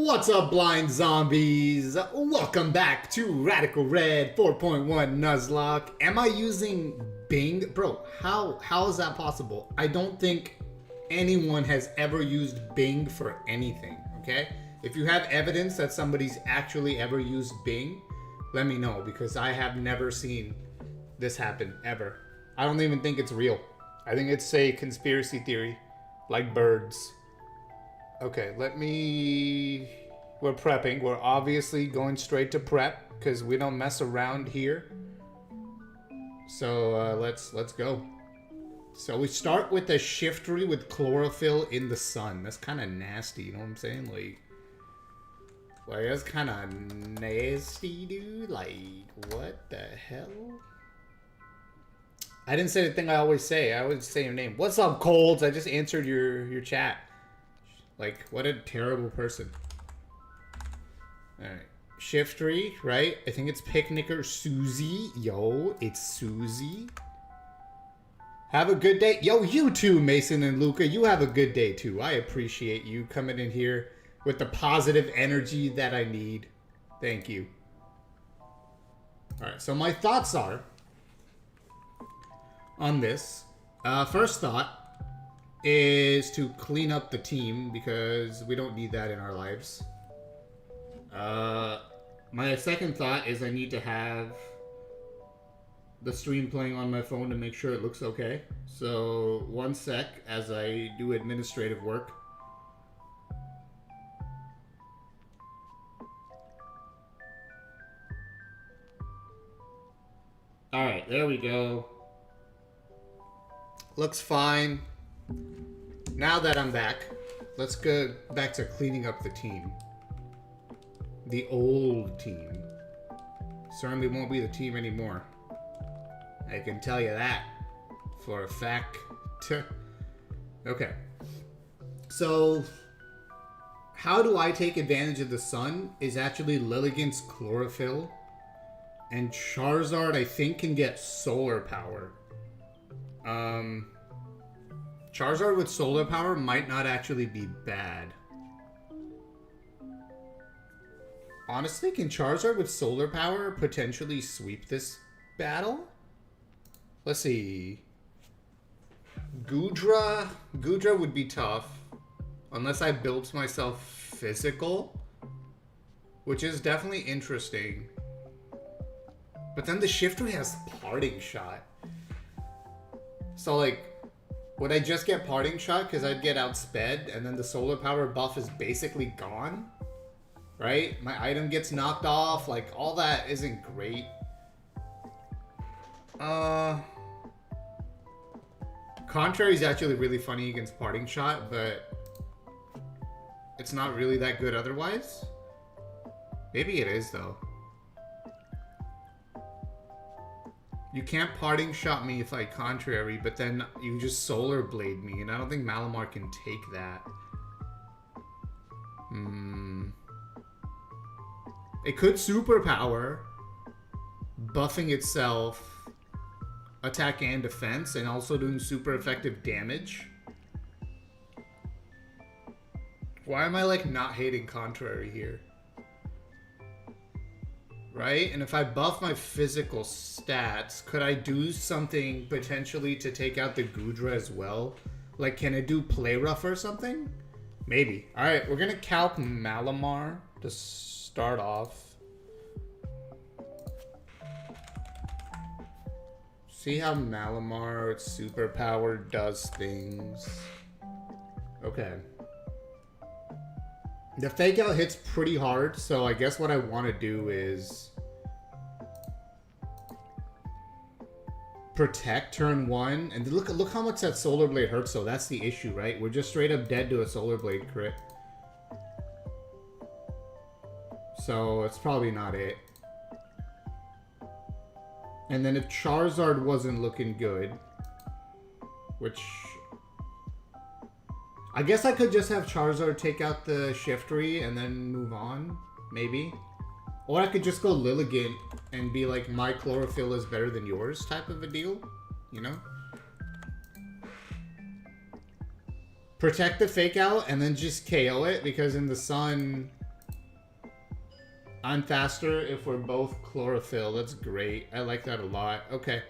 What's up, blind zombies? Welcome back to Radical Red 4.1 Nuzlocke. Am I using Bing? Bro, how is that possible? I don't think anyone has ever used Bing for anything, okay? If you have evidence that somebody's actually ever used Bing, let me know, because I have never seen this happen, ever. I don't even think it's real. I think it's a conspiracy theory, like birds. Okay, we're prepping. We're obviously going straight to prep because we don't mess around here. So let's go. So we start with a shiftery with chlorophyll in the sun. That's kind of nasty, you know what I'm saying? Like that's kind of nasty, dude. Like, what the hell? I didn't say the thing I always say. I always say your name. What's up, Colds? I just answered your chat. Like, what a terrible person. Alright. Shiftery, right? I think it's Picnicker Susie. Yo, it's Susie. Have a good day. Yo, you too, Mason and Luca. You have a good day too. I appreciate you coming in here with the positive energy that I need. Thank you. Alright, so my thoughts are on this. First thought is to clean up the team because we don't need that in our lives. My second thought is I need to have the stream playing on my phone to make sure it looks okay. So one sec as I do administrative work. Alright, there we go. Looks fine. Now that I'm back, let's go back to cleaning up the team. The old team. Certainly won't be the team anymore. I can tell you that for a fact. Okay. So, how do I take advantage of the sun is actually Lilligant's chlorophyll. And Charizard, I think, can get solar power. Charizard with solar power might not actually be bad. Honestly, can Charizard with solar power potentially sweep this battle? Let's see. Goodra would be tough. Unless I built myself physical. Which is definitely interesting. But then the Shifter has Parting Shot. So like, would I just get Parting Shot because I'd get outsped and then the solar power buff is basically gone? Right? My item gets knocked off. Like, all that isn't great. Contrary is actually really funny against Parting Shot, but it's not really that good otherwise. Maybe it is, though. You can't Parting Shot me if I contrary, but then you just Solar Blade me, and I don't think Malamar can take that. It could Superpower, buffing itself, attack and defense, and also doing super effective damage. Why am I, like, not hating Contrary here? Right? And if I buff my physical stats, could I do something potentially to take out the Goodra as well? Like, can it do Play Rough or something? Maybe. Alright, we're gonna calc Malamar to start off. See how Malamar, its superpower, does things. Okay. The Fake Out hits pretty hard, so I guess what I want to do is protect turn one, and look how much that Solar Blade hurts. So that's the issue, right? We're just straight up dead to a Solar Blade crit, so it's probably not it. And then if Charizard wasn't looking good, which I guess I could just have Charizard take out the Shiftery and then move on, maybe. Or I could just go Lilligant and be like, my chlorophyll is better than yours type of a deal, you know? Protect the Fake Out and then just KO it, because in the sun, I'm faster if we're both chlorophyll. That's great. I like that a lot. Okay.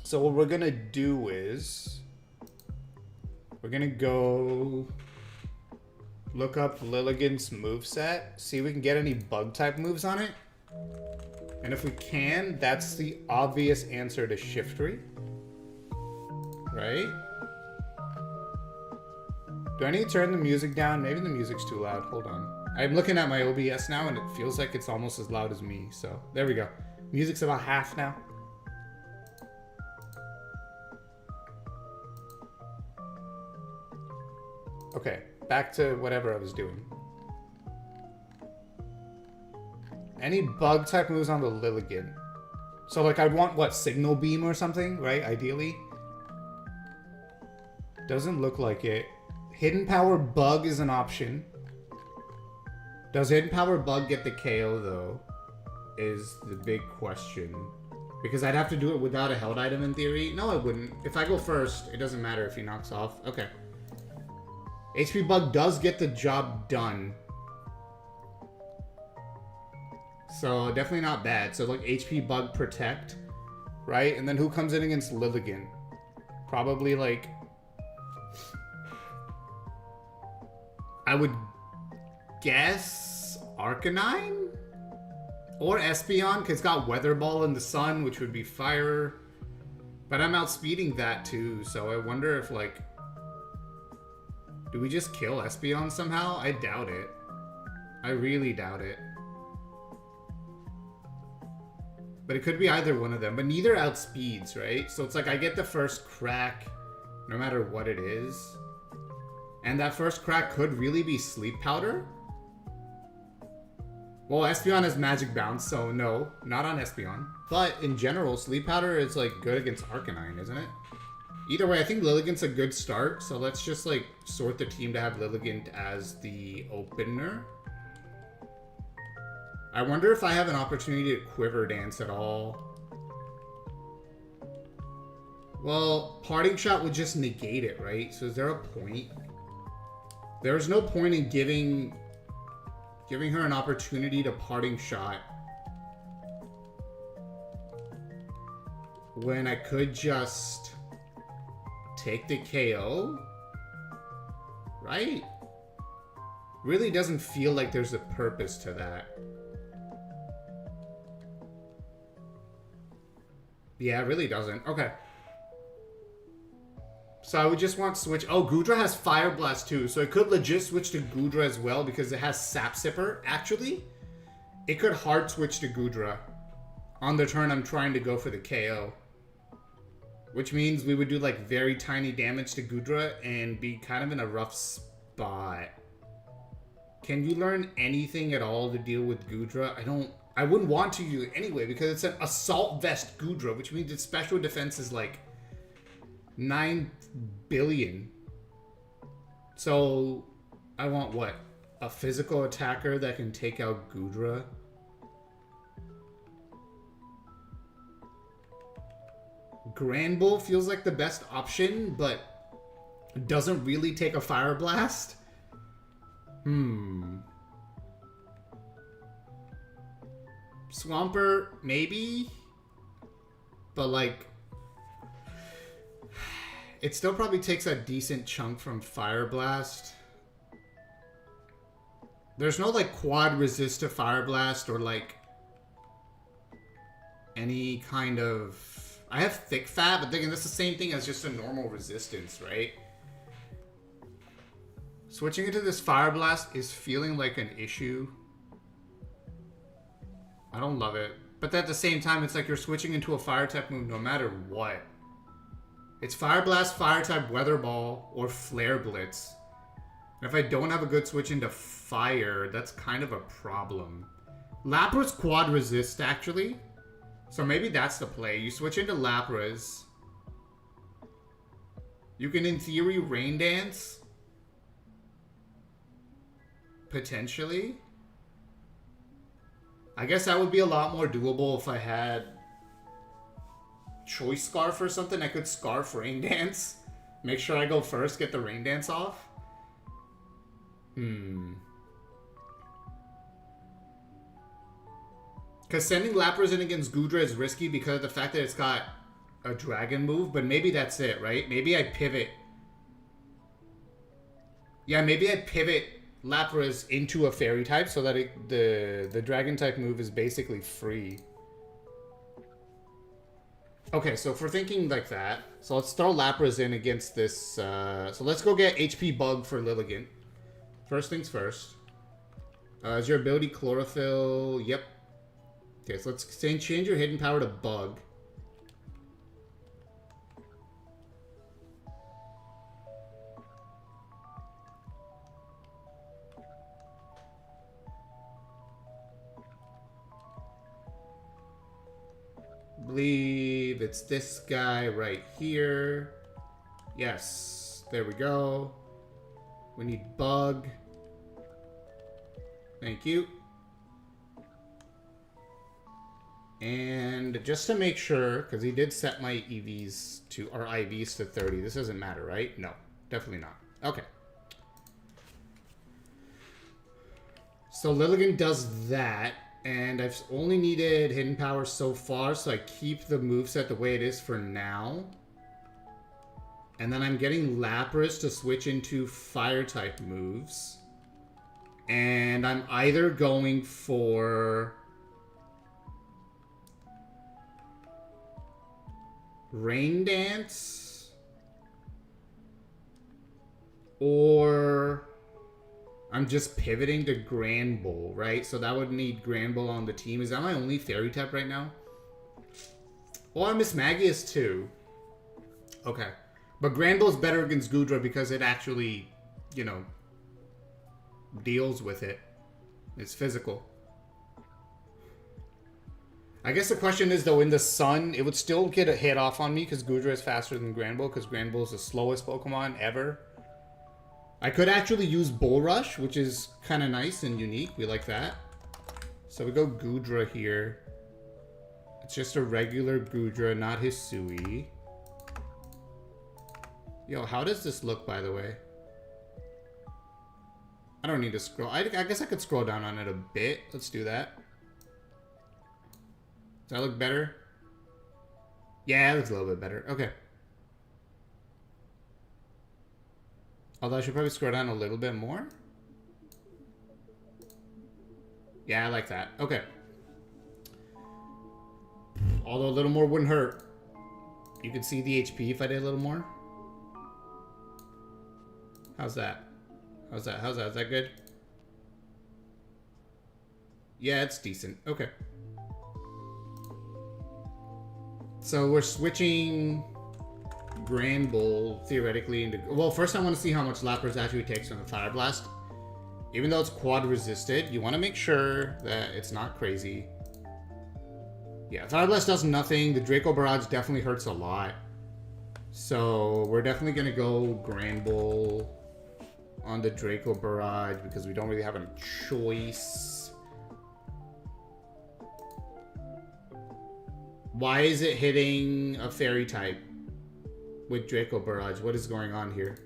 So what we're gonna do is we're gonna go look up Lilligant's moveset, see if we can get any bug type moves on it. And if we can, that's the obvious answer to Shiftry. Right? Do I need to turn the music down? Maybe the music's too loud. Hold on. I'm looking at my OBS now and it feels like it's almost as loud as me. So there we go. Music's about half now. Okay, back to whatever I was doing. Any bug type moves on the Lilligant. So like I'd want what, Signal Beam or something, right? Ideally. Doesn't look like it. Hidden Power Bug is an option. Does Hidden Power Bug get the KO though? Is the big question. Because I'd have to do it without a held item in theory. No, I wouldn't. If I go first, it doesn't matter if he knocks off. Okay. HP Bug does get the job done. So definitely not bad. So like HP Bug Protect, right? And then who comes in against Lilligant? Probably like... I would guess Arcanine? Or Espeon, because it's got Weather Ball in the Sun, which would be fire. But I'm outspeeding that too, so I wonder if like... Do we just kill Espeon somehow? I doubt it. I really doubt it. But it could be either one of them. But neither outspeeds, right? So it's like I get the first crack no matter what it is. And that first crack could really be Sleep Powder. Well, Espeon has Magic Bounce, so no, not on Espeon. But in general, Sleep Powder is like good against Arcanine, isn't it? Either way, I think Lilligant's a good start. So let's just like sort the team to have Lilligant as the opener. I wonder if I have an opportunity to Quiver Dance at all. Well, Parting Shot would just negate it, right? So is there a point? There's no point in giving her an opportunity to Parting Shot when I could just take the KO, right? Really doesn't feel like there's a purpose to that. Yeah, it really doesn't. Okay. So I would just want to switch. Oh, Goodra has Fire Blast too. So I could legit switch to Goodra as well because it has Sap Sipper. Actually, it could hard switch to Goodra on the turn I'm trying to go for the KO. Which means we would do like very tiny damage to Goodra and be kind of in a rough spot. Can you learn anything at all to deal with Goodra? I wouldn't want to use it anyway because it's an Assault Vest Goodra, which means its special defense is like 9 billion. So I want what? A physical attacker that can take out Goodra? Granbull feels like the best option, but doesn't really take a Fire Blast. Swampert, maybe? But like... It still probably takes a decent chunk from Fire Blast. There's no like quad resist to Fire Blast or like any kind of... I have Thick Fat, but thinking that's the same thing as just a normal resistance, right? Switching into this Fire Blast is feeling like an issue. I don't love it. But at the same time, it's like you're switching into a Fire type move no matter what. It's Fire Blast, Fire type, Weather Ball, or Flare Blitz. And if I don't have a good switch into Fire, that's kind of a problem. Lapra's quad resist, actually. So maybe that's the play. You switch into Lapras. You can, in theory, Rain Dance. Potentially. I guess that would be a lot more doable if I had Choice Scarf or something. I could Scarf Rain Dance. Make sure I go first, get the Rain Dance off. Because sending Lapras in against Goodra is risky because of the fact that it's got a dragon move, but maybe that's it, right? Maybe I pivot. Yeah, maybe I pivot Lapras into a fairy type so that the dragon type move is basically free. Okay, so if we're thinking like that, so let's throw Lapras in against this. So let's go get HP Bug for Lilligant. First things first. Is your ability Chlorophyll? Yep. Okay, so let's change your hidden power to Bug. Believe it's this guy right here. Yes, there we go. We need Bug. Thank you. And just to make sure, because he did set my EVs to, or IVs to 30. This doesn't matter, right? No, definitely not. Okay. So Lilligant does that. And I've only needed hidden power so far, so I keep the moveset the way it is for now. And then I'm getting Lapras to switch into fire type moves. And I'm either going for Rain Dance or I'm just pivoting to Grand Bull, right? So that would need Grand Bull on the team. Is that my only fairy type right now? Well, I miss Magius too. Okay. But Grand Bull's better against Goodra because it actually, you know, deals with it. It's physical. I guess the question is, though, in the sun, it would still get a hit off on me because Goodra is faster than Grand Bull because Grand Bull is the slowest Pokemon ever. I could actually use Bull Rush, which is kind of nice and unique. We like that. So we go Goodra here. It's just a regular Goodra, not Hisui. Yo, how does this look, by the way? I don't need to scroll. I guess I could scroll down on it a bit. Let's do that. Does that look better? Yeah, it looks a little bit better. Okay. Although I should probably scroll down a little bit more. Yeah, I like that. Okay. Although a little more wouldn't hurt. You could see the HP if I did a little more. How's that? How's that? How's that? Is that good? Yeah, it's decent. Okay. So we're switching Grand Bull theoretically into... Well, first I want to see how much Lapras actually takes from the Fire Blast. Even though it's quad resisted, you want to make sure that it's not crazy. Yeah, Fire Blast does nothing. The Draco Barrage definitely hurts a lot. So we're definitely going to go Grand Bull on the Draco Barrage because we don't really have a choice. Why is it hitting a fairy type with Draco Barrage? What is going on here?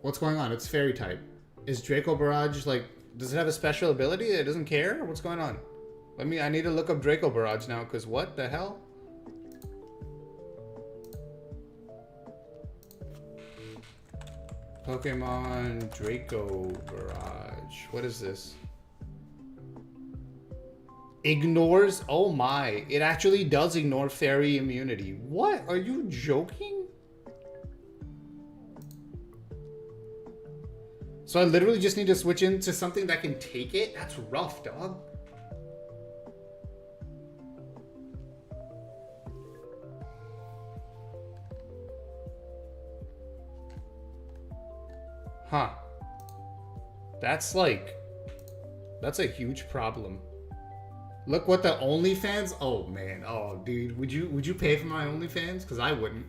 What's going on? It's fairy type. Is Draco Barrage like... Does it have a special ability that it doesn't care? What's going on? I need to look up Draco Barrage now, because what the hell? Pokemon Draco Barrage. What is this? Ignores? Oh my. It actually does ignore fairy immunity. What? Are you joking? So I literally just need to switch into something that can take it? That's rough, dog. Huh. That's a huge problem. Look what the OnlyFans... Oh, man. Oh, dude. Would you pay for my OnlyFans? Because I wouldn't.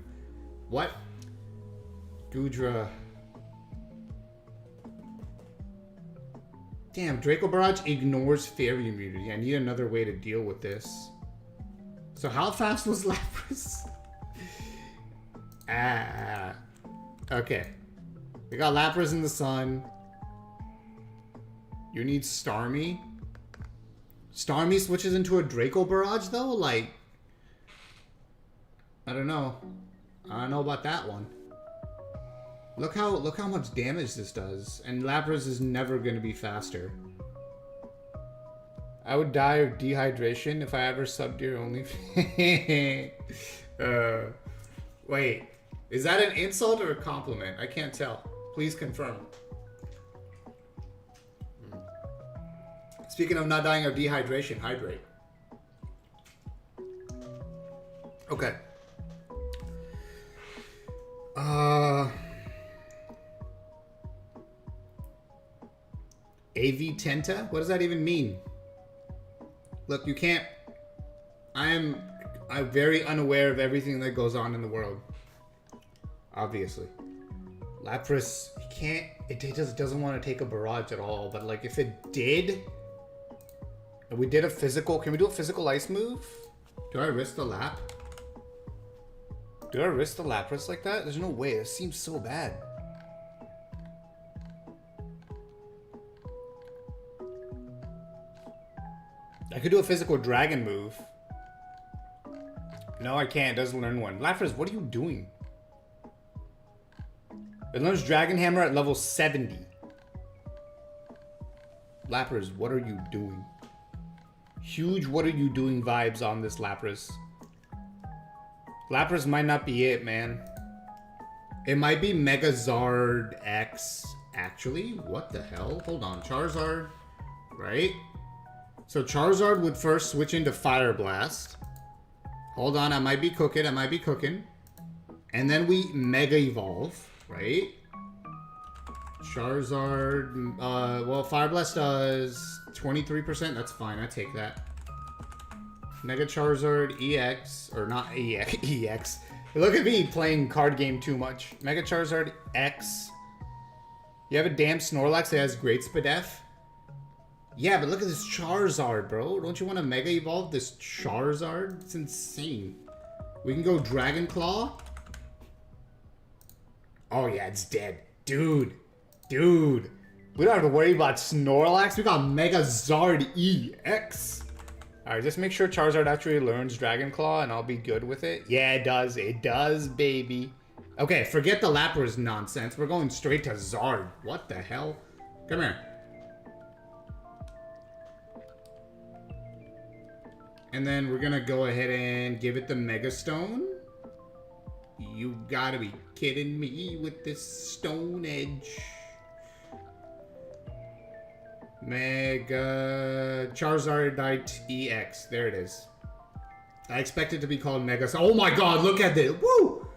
What? Goodra. Damn, Draco Barrage ignores fairy immunity. I need another way to deal with this. So how fast was Lapras? Okay. We got Lapras in the sun. You need Starmie? Starmie switches into a Draco Barrage though? Like, I don't know. I don't know about that one. Look how much damage this does. And Lapras is never gonna be faster. I would die of dehydration if I ever subbed your only. Wait, is that an insult or a compliment? I can't tell. Please confirm. Speaking of not dying of dehydration, hydrate. Okay. AV Tenta? What does that even mean? Look, you can't... I'm very unaware of everything that goes on in the world. Obviously. Lapras, he can't... It just doesn't want to take a barrage at all. But, like, if it did... And we did a physical... Can we do a physical ice move? Do I risk the lap? Do I risk the Lapras like that? There's no way. It seems so bad. I could do a physical dragon move. No, I can't. It doesn't learn one. Lapras, what are you doing? It learns Dragon Hammer at level 70. Lapras, what are you doing? Huge what are you doing vibes on this Lapras. Lapras might not be it, man. It might be Megazard X. Actually, what the hell? Hold on. Charizard, right? So Charizard would first switch into Fire Blast. Hold on, I might be cooking. And then we Mega Evolve, right? Charizard, well, Fire Blast does 23%. That's fine, I take that. Mega Charizard EX, or not EX, EX. Look at me playing card game too much. Mega Charizard X. You have a damn Snorlax that has Great Spadef? Yeah, but look at this Charizard, bro. Don't you want to Mega Evolve this Charizard? It's insane. We can go Dragon Claw. Oh, yeah, it's dead. Dude. We don't have to worry about Snorlax. We got Mega Zard EX. Alright, just make sure Charizard actually learns Dragon Claw and I'll be good with it. Yeah, it does. It does, baby. Okay, forget the Lapras nonsense. We're going straight to Zard. What the hell? Come here. And then we're gonna go ahead and give it the Mega Stone. You gotta be kidding me with this Stone Edge. Mega Charizardite EX. There it is. I expect it to be called Mega. Oh my god, look at this. Woo!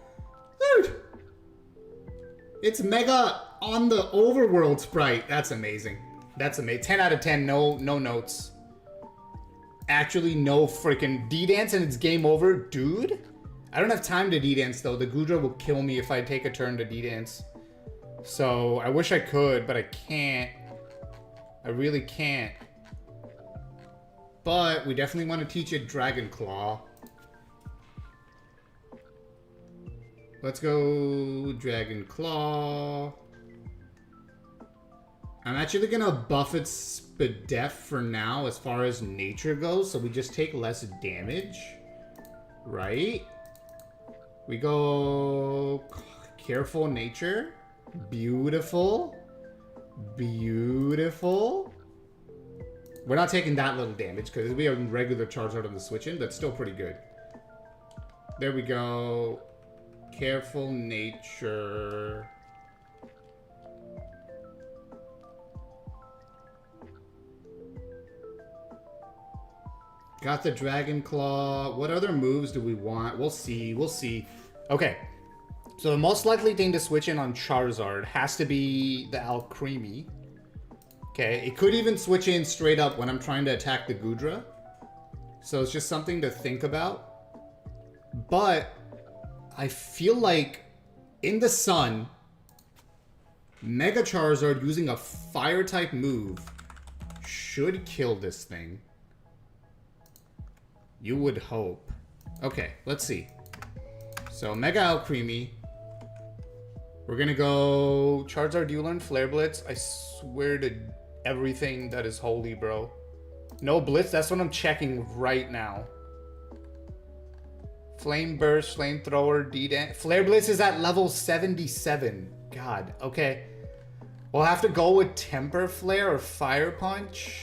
Dude! It's Mega on the Overworld sprite. That's amazing. That's amazing. 10 out of 10. No notes. Actually, no freaking D-Dance and it's game over. Dude? I don't have time to D-Dance though. The Gudra will kill me if I take a turn to D-Dance. So, I wish I could, but I can't. I really can't. But we definitely want to teach it Dragon Claw. Let's go Dragon Claw. I'm actually going to buff its Spadef for now as far as nature goes. So we just take less damage. Right? We go Careful Nature. Beautiful. Beautiful. We're not taking that little damage because we have regular Charizard on the switch in, but still pretty good. There we go. Careful Nature. Got the Dragon Claw. What other moves do we want? We'll see. We'll see. Okay. So the most likely thing to switch in on Charizard has to be the Alcremie. Okay, it could even switch in straight up when I'm trying to attack the Gudra. So it's just something to think about. But I feel like in the sun, Mega Charizard using a fire type move should kill this thing. You would hope. Okay, let's see. So Mega Alcremie. We're gonna go Charizard, do you learn Flare Blitz? I swear to everything that is holy, bro. No blitz, that's what I'm checking right now. Flame burst, flamethrower, D-dance. Flare blitz is at level 77. God, okay. We'll have to go with temper flare or fire punch.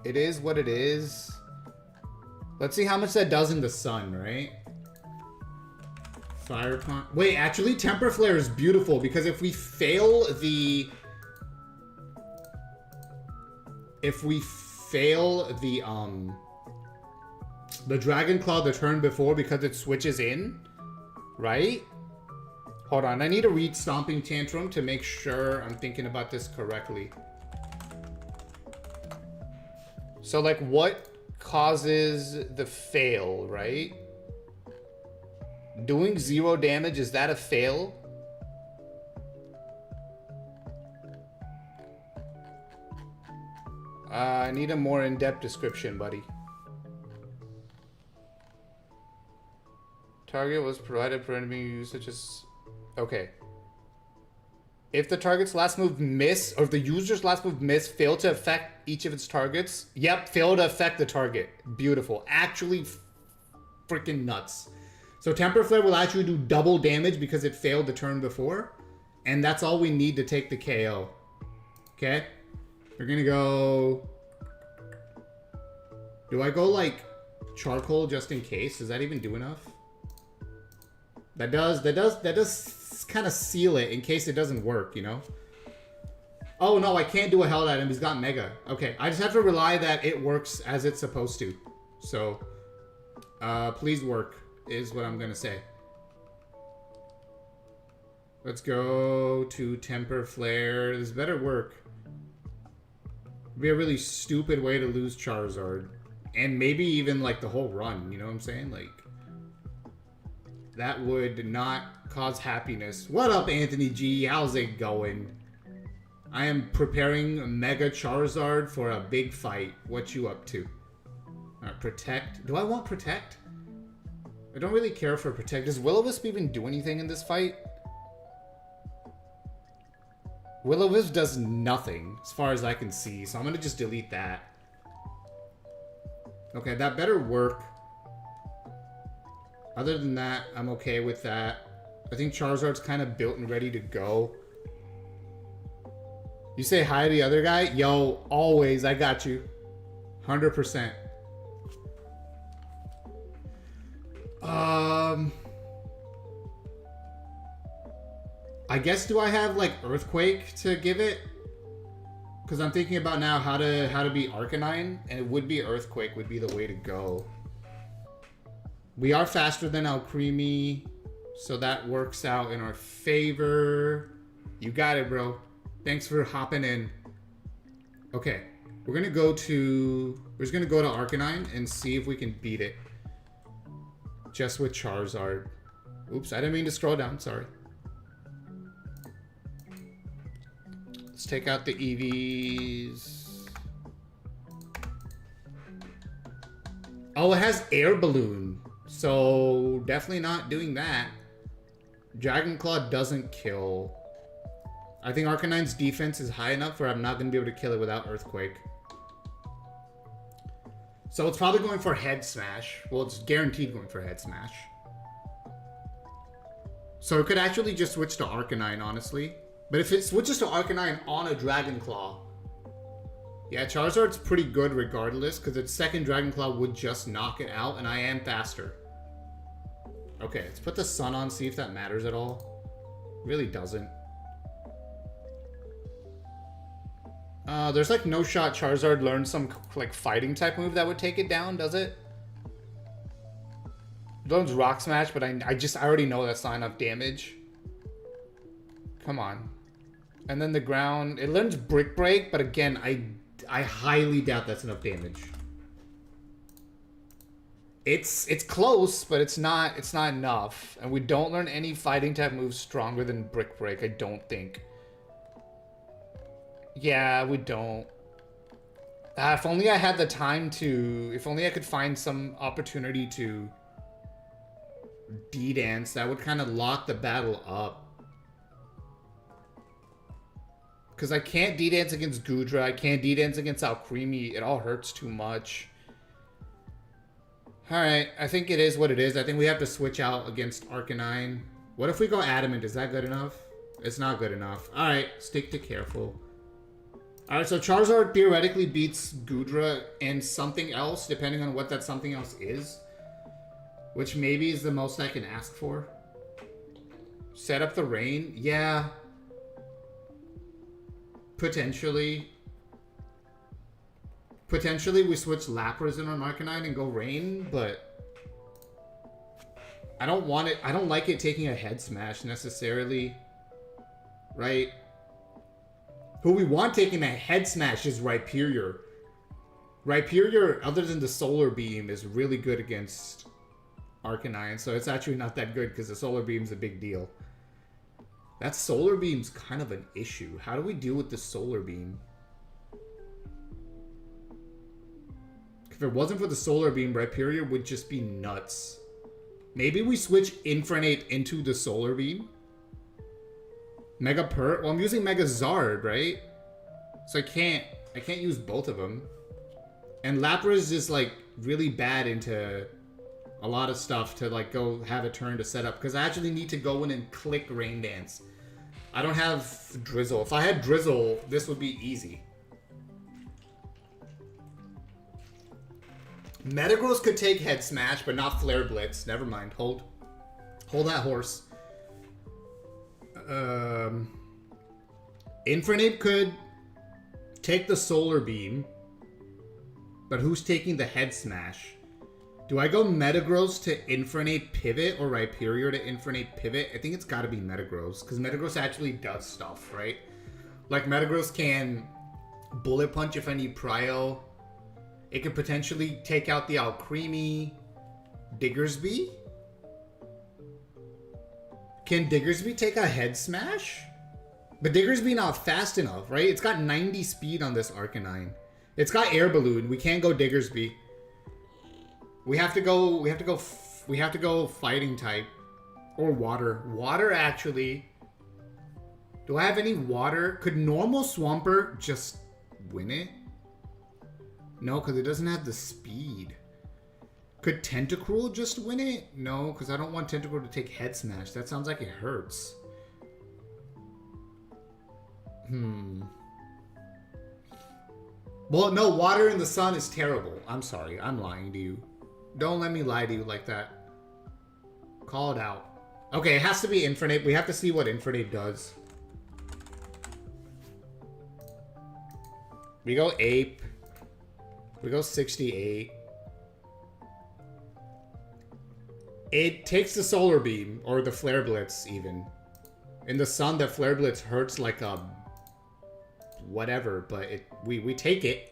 It is what it is. Let's see how much that does in the sun, right? Fire punch. Wait, actually, temper flare is beautiful because if we fail the Dragon Claw the turn before because it switches in, right? Hold on, I need to read Stomping Tantrum to make sure I'm thinking about this correctly. So, like, what causes the fail, right? Doing 0 damage, is that a fail? I need a more in-depth description, buddy. Target was provided for enemy use such as... Okay. If the target's last move miss, or if the user's last move miss, fail to affect each of its targets. Yep, fail to affect the target. Beautiful. Actually, freaking nuts. So Temper Flare will actually do double damage because it failed the turn before. And that's all we need to take the KO. Okay? We're gonna go... Do I go, like, Charcoal just in case? Does that even do enough? That does kind of seal it in case it doesn't work, you know? Oh, no, I can't do a held item. He's got Mega. Okay, I just have to rely that it works as it's supposed to. So, please work, is what I'm gonna say. Let's go to Temper Flare. This better work. It'd be a really stupid way to lose Charizard. And maybe even, like, the whole run, you know what I'm saying? Like, that would not cause happiness. What up, Anthony G? How's it going? I am preparing Mega Charizard for a big fight. What you up to? Alright, Protect. Do I want Protect? I don't really care for Protect. Does Will-O-Wisp even do anything in this fight? Will-O-Wisp does nothing, as far as I can see, so I'm gonna just delete that. Okay, that better work. Other than that, I'm okay with that. I think Charizard's kind of built and ready to go. You say hi to the other guy? Yo, always, I got you. 100%. I guess, do I have, like, Earthquake to give it? Because I'm thinking about now how to be Arcanine, and it would be Earthquake would be the way to go. We are faster than Alcremie, so that works out in our favor. You got it, bro. Thanks for hopping in. Okay, we're just gonna go to Arcanine and see if we can beat it. Just with Charizard. Oops, I didn't mean to scroll down, sorry. Let's take out the EVs. Oh, it has Air Balloon. So, definitely not doing that. Dragon Claw doesn't kill. I think Arcanine's defense is high enough where I'm not going to be able to kill it without Earthquake. So, it's probably going for Head Smash. Well, it's guaranteed going for Head Smash. So, it could actually just switch to Arcanine, honestly. But if it switches to Arcanine on a Dragon Claw, yeah, Charizard's pretty good regardless, because its second Dragon Claw would just knock it out, and I am faster. Okay, let's put the Sun on, see if that matters at all. Really doesn't. There's like no shot Charizard learns some like fighting type move that would take it down, does it? It learns Rock Smash, but I already know that's not enough damage. Come on. And then the ground, it learns Brick Break, but again, I highly doubt that's enough damage. It's close, but it's not enough. And we don't learn any fighting type moves stronger than Brick Break, I don't think. Yeah, we don't. If only I had the time to, if only I could find some opportunity to D-Dance, that would kind of lock the battle up. Because I can't D-Dance against Goodra. I can't D-Dance against Alcremie. It all hurts too much. Alright, I think it is what it is. I think we have to switch out against Arcanine. What if we go Adamant? Is that good enough? It's not good enough. Alright, stick to Careful. Alright, so Charizard theoretically beats Goodra and something else, depending on what that something else is. Which maybe is the most I can ask for. Set up the rain? Yeah. Potentially. Potentially we switch Lapras in on Arcanine and go rain, but I don't want it. I don't like it taking a head smash necessarily. Right? Who we want taking a head smash is Rhyperior. Rhyperior, other than the Solar Beam, is really good against Arcanine, so it's actually not that good because the Solar Beam's a big deal. That Solar Beam's kind of an issue. How do we deal with the Solar Beam? If it wasn't for the Solar Beam, Rhyperior would just be nuts. Maybe we switch Infernape into the Solar Beam? Mega Pert? Well, I'm using Mega Zard, right? So I can't use both of them. And Lapras is like really bad into a lot of stuff to like go have a turn to set up, because I actually need to go in and click Rain Dance. I don't have Drizzle. If I had Drizzle, this would be easy. Metagross could take Head Smash, but not Flare Blitz. Never mind. Hold that horse. Infernape could take the Solar Beam, but who's taking the Head Smash? Do I go Metagross to Infernape Pivot or Rhyperior to Infernape Pivot? I think it's got to be Metagross, because Metagross actually does stuff, right? Like, Metagross can Bullet Punch if I need Prio. It could potentially take out the Alcremie. Diggersby? Can Diggersby take a Head Smash? But Diggersby not fast enough, right? It's got 90 speed on this Arcanine. It's got Air Balloon. We can't go Diggersby. We have to go fighting type or water. Water, actually. Do I have any water? Could normal Swampert just win it? No, because it doesn't have the speed. Could Tentacruel just win it? No, because I don't want Tentacruel to take Head Smash. That sounds like it hurts. Well, no, Water in the Sun is terrible. I'm sorry. I'm lying to you. Don't let me lie to you like that. Call it out. Okay, it has to be Infernape. We have to see what Infernape does. We go Ape. We go 68. It takes the Solar Beam, or the Flare Blitz, even. In the Sun, the Flare Blitz hurts like a whatever, but we take it.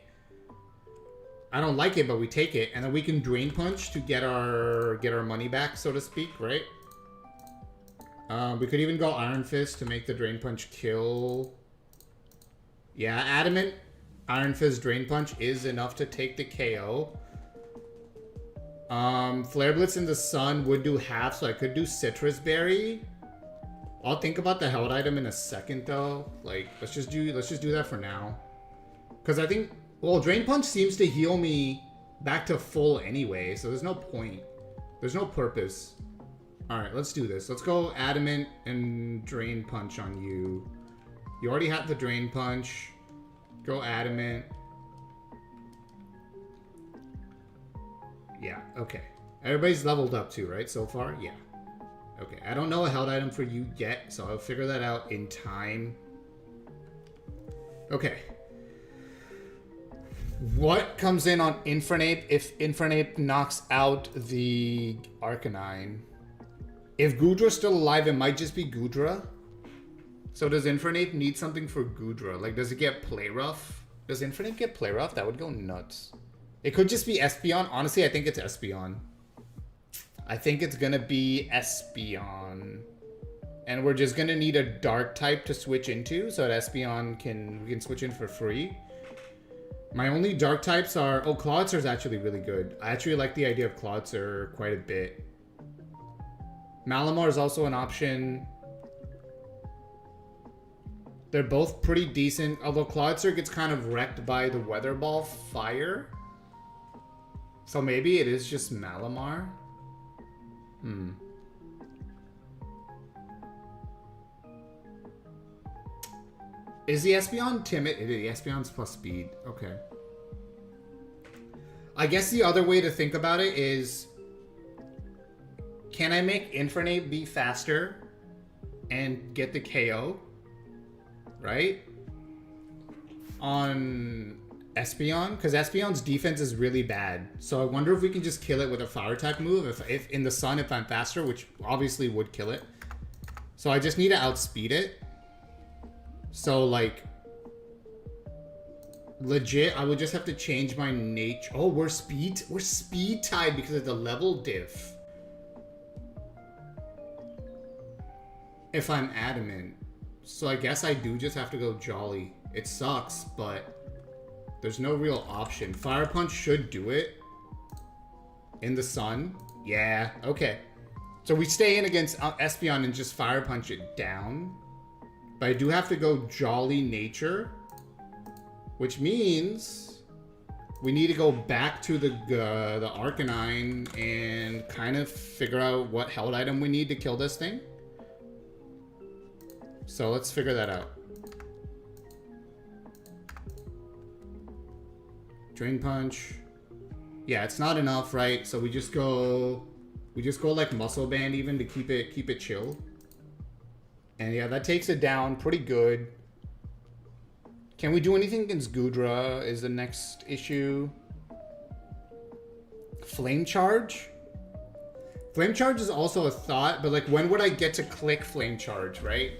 I don't like it, but we take it, and then we can Drain Punch to get our money back, so to speak, right? We could even go Iron Fist to make the Drain Punch kill. Yeah, Adamant Iron Fist Drain Punch is enough to take the KO. Flare Blitz in the Sun would do half, so I could do Citrus Berry. I'll think about the held item in a second, though. Like, let's just do that for now. Because I think, well, Drain Punch seems to heal me back to full anyway, so there's no point. There's no purpose. Alright, let's do this. Let's go Adamant and Drain Punch on you. You already have the Drain Punch. Go Adamant. Yeah, okay. Everybody's leveled up too, right, so far? Yeah. Okay, I don't know a held item for you yet, so I'll figure that out in time. Okay. What comes in on Infernape if Infernape knocks out the Arcanine? If Goodra's still alive, it might just be Goodra. So does Infernape need something for Goodra? Like, does it get Play Rough? Does Infernape get Play Rough? That would go nuts. It could just be Espeon. Honestly, I think it's Espeon. I think it's gonna be Espeon. And we're just gonna need a dark type to switch into so that Espeon we can switch in for free. My only dark types are... Oh, Clawitzer is actually really good. I actually like the idea of Clawitzer quite a bit. Malamar is also an option. They're both pretty decent, although Cloudster gets kind of wrecked by the Weather Ball Fire. So maybe it is just Malamar? Is the Espeon timid? The Espeon's plus speed. Okay. I guess the other way to think about it is, can I make Infernape be faster and get the KO? Right? On Espeon? Because Espeon's defense is really bad. So I wonder if we can just kill it with a fire type move. If in the sun, if I'm faster, which obviously would kill it. So I just need to outspeed it. So like, legit, I would just have to change my nature. Oh, we're speed tied because of the level diff. If I'm adamant. So I guess I do just have to go Jolly. It sucks, but there's no real option. Fire Punch should do it. In the sun. Yeah, okay. So we stay in against Espeon and just Fire Punch it down. But I do have to go Jolly Nature. Which means we need to go back to the Arcanine and kind of figure out what held item we need to kill this thing. So let's figure that out. Drain Punch. Yeah, it's not enough, right? So we just go like Muscle Band even to keep it chill. And yeah, that takes it down pretty good. Can we do anything against Goodra is the next issue. Flame Charge? Flame Charge is also a thought, but like when would I get to click Flame Charge, right?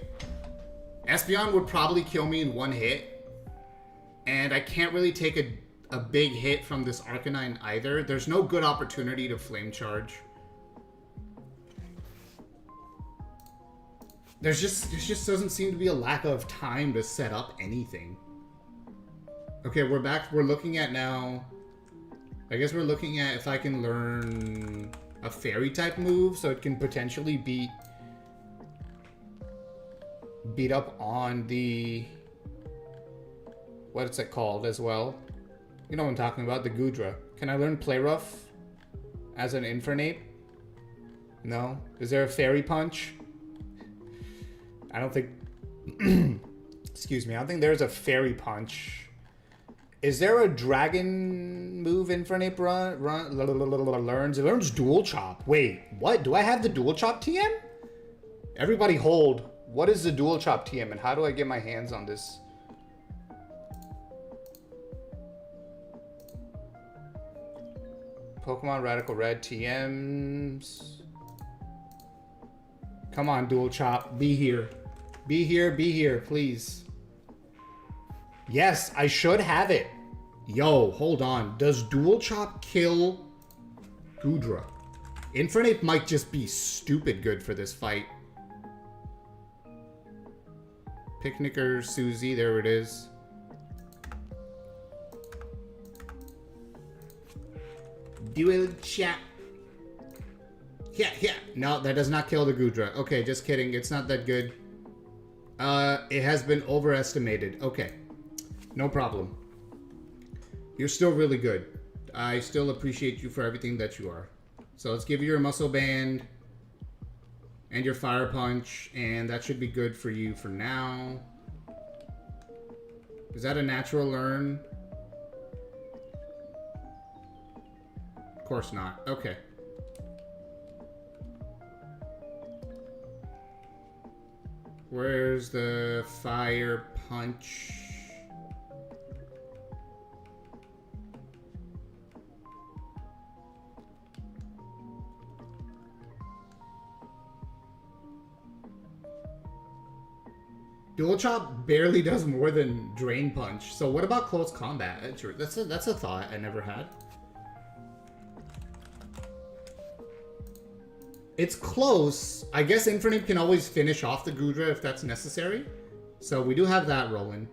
Espeon would probably kill me in one hit. And I can't really take a big hit from this Arcanine either. There's no good opportunity to Flame Charge. There just doesn't seem to be a lack of time to set up anything. Okay, we're back. We're looking at now. I guess we're looking at if I can learn a fairy type move so it can potentially beat up on the, what's it called as well? You know what I'm talking about, the Goodra. Can I learn Play Rough as an Infernape? No? Is there a Fairy Punch? I don't think... Excuse me. I don't think there's a Fairy Punch. Is there a Dragon move Infernape learns? It learns Dual Chop. Wait, what? Do I have the Dual Chop TM? Everybody hold. What is the Dual Chop TM and how do I get my hands on this? Pokemon Radical Red TMs. Come on, Dual Chop. Be here. Be here, please. Yes, I should have it. Yo, hold on. Does Dual Chop kill Goodra? Infernape might just be stupid good for this fight. Picnicker, Susie, there it is. Dual Chop. Yeah. No, that does not kill the Goodra. Okay, just kidding. It's not that good. It has been overestimated. Okay. No problem. You're still really good. I still appreciate you for everything that you are. So let's give you your Muscle Band and your Fire Punch, and that should be good for you for now. Is that a natural learn? Of course not. Okay. Where's the Fire Punch? Dual Chop barely does more than Drain Punch. So what about Close Combat? That's a thought I never had. It's close. I guess Infernape can always finish off the Goodra if that's necessary. So we do have that rolling.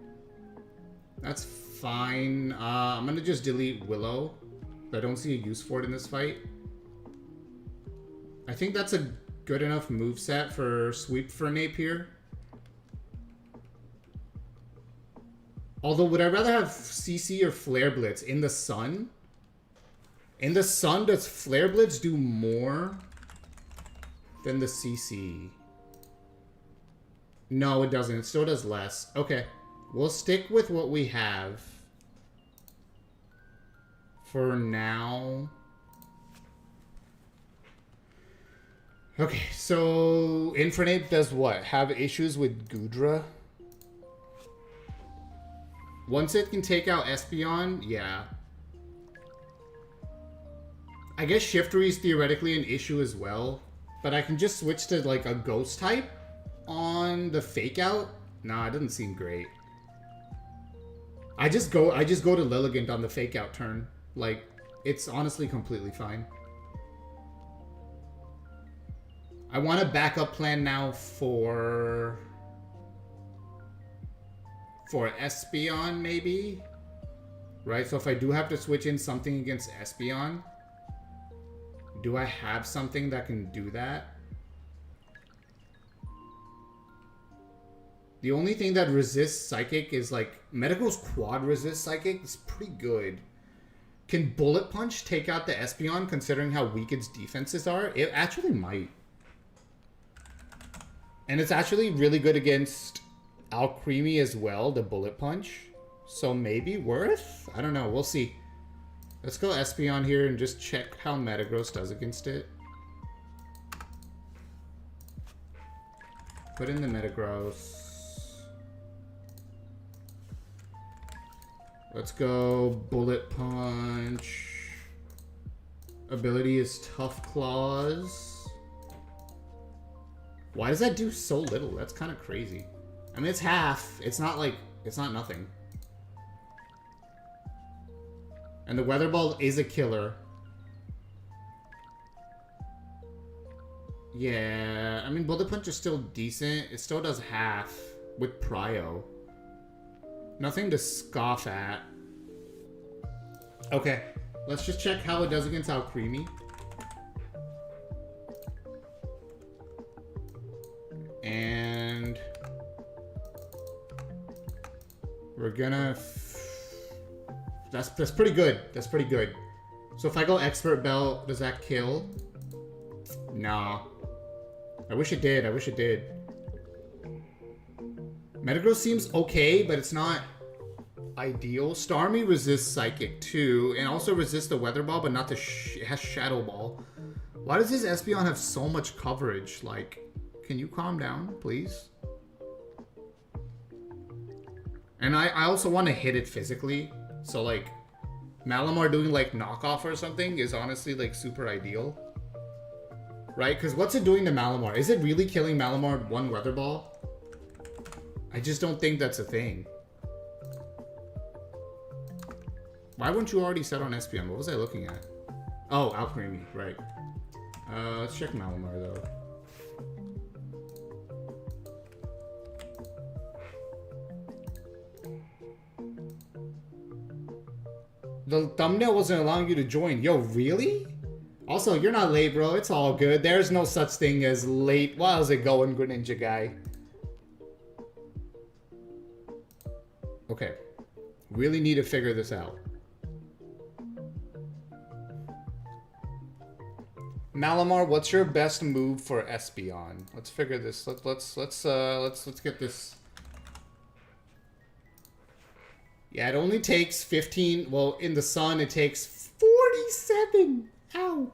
That's fine. I'm going to just delete Willow. I don't see a use for it in this fight. I think that's a good enough moveset for Sweep Fernape here. Although, would I rather have CC or Flare Blitz in the sun? In the sun, does Flare Blitz do more than the CC? No, it doesn't. It still does less. Okay. We'll stick with what we have for now. Okay, so Infernape does what? Have issues with Goodra? Once it can take out Espeon, yeah. I guess Shiftry is theoretically an issue as well, but I can just switch to like a Ghost type on the Fake Out. Nah, it doesn't seem great. I just go to Lilligant on the Fake Out turn. Like, it's honestly completely fine. I want a backup plan now for Espeon, maybe? Right, so if I do have to switch in something against Espeon, do I have something that can do that? The only thing that resists Psychic is like, Metagross Quad resist Psychic. It's pretty good. Can Bullet Punch take out the Espeon considering how weak its defenses are? It actually might. And it's actually really good against Alcremie as well, the Bullet Punch. So maybe worth? I don't know. We'll see. Let's go Espeon here and just check how Metagross does against it. Put in the Metagross. Let's go Bullet Punch. Ability is Tough Claws. Why does that do so little? That's kind of crazy. I mean, it's half. It's not like, it's not nothing. And the Weather Ball is a killer. Yeah, I mean, Bullet Punch is still decent. It still does half with Prio. Nothing to scoff at. Okay, let's just check how it does against Alcremie. And we're gonna... That's pretty good. That's pretty good. So if I go Expert Belt, does that kill? Nah. I wish it did. I wish it did. Metagross seems okay, but it's not ideal. Starmie resists Psychic too, and also resists the Weather Ball, but not the it has Shadow Ball. Why does this Espeon have so much coverage? Like, can you calm down, please? And I also want to hit it physically. So, like, Malamar doing, like, knockoff or something is honestly, like, super ideal. Right? Because what's it doing to Malamar? Is it really killing Malamar one Weather Ball? I just don't think that's a thing. Why weren't you already set on Espeon? What was I looking at? Oh, Alcremie, right. Let's check Malamar, though. The thumbnail wasn't allowing you to join. Yo, really? Also, you're not late, bro. It's all good. There's no such thing as late. How's it going, Greninja guy? Okay. Really need to figure this out. Malamar, what's your best move for Espeon? Let's figure this. Let's get this. Yeah, it only takes 15. Well, in the sun, it takes 47. Ow.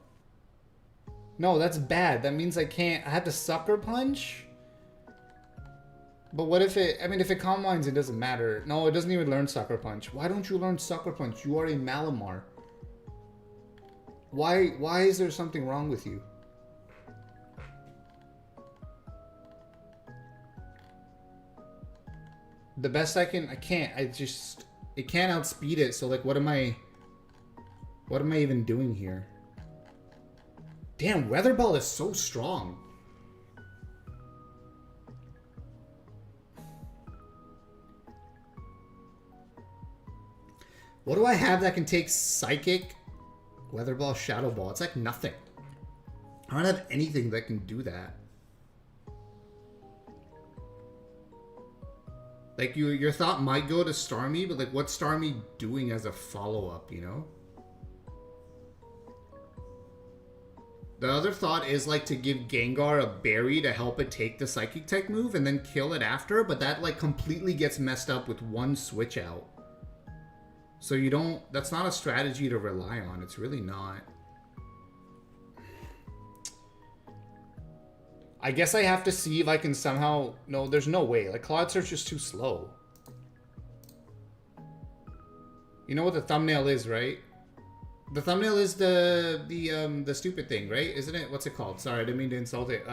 No, that's bad. That means I can't. I have to Sucker Punch. But what if it... I mean, if it Calm Minds, it doesn't matter. No, it doesn't even learn Sucker Punch. Why don't you learn Sucker Punch? You are a Malamar. Why is there something wrong with you? The best I can't. It can't outspeed it. So, like, what am I even doing here? Damn, Weather Ball is so strong. What do I have that can take Psychic, Weather Ball, Shadow Ball? It's like nothing. I don't have anything that can do that. Like, your thought might go to Starmie, but like, what's Starmie doing as a follow-up, you know? The other thought is like to give Gengar a berry to help it take the Psychic type move and then kill it after, but that like completely gets messed up with one switch out. So you don't, that's not a strategy to rely on. It's really not. I guess I have to see if I can somehow, no, there's no way. Like Cloud Search is too slow. You know what the thumbnail is, right? The thumbnail is the stupid thing, right? Isn't it? What's it called? Sorry, I didn't mean to insult it.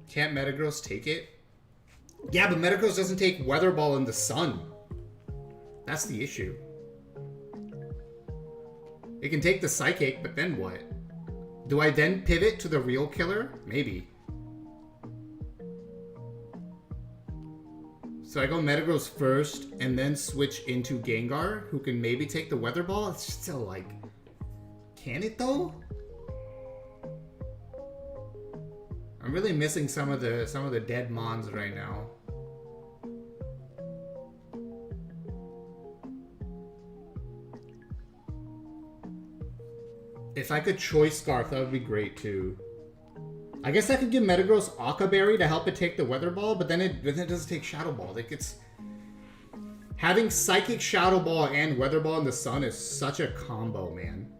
Can't Metagross take it? Yeah, but Metagross doesn't take Weather Ball in the sun. That's the issue. It can take the Psychic, but then what? Do I then pivot to the real killer? Maybe. So I go Metagross first, and then switch into Gengar, who can maybe take the Weather Ball. It's still like, can it though? I'm really missing some of the dead Mons right now. If I could choice Scarf, that would be great too. I guess I could give Metagross Aqua Berry to help it take the Weather Ball, but then it doesn't take Shadow Ball. Like it's having Psychic, Shadow Ball, and Weather Ball in the sun is such a combo, man.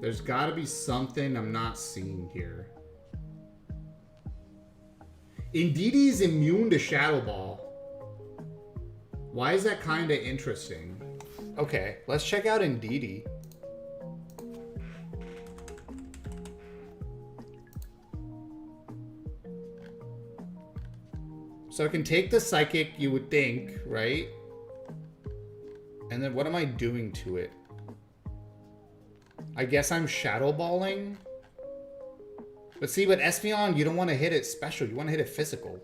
There's got to be something I'm not seeing here. Indeedee is immune to Shadow Ball. Why is that kind of interesting? Okay, let's check out Indeedee. So it can take the Psychic, you would think, right? And then what am I doing to it? I guess I'm Shadow Balling. But see, with Espeon, you don't want to hit it special. You want to hit it physical.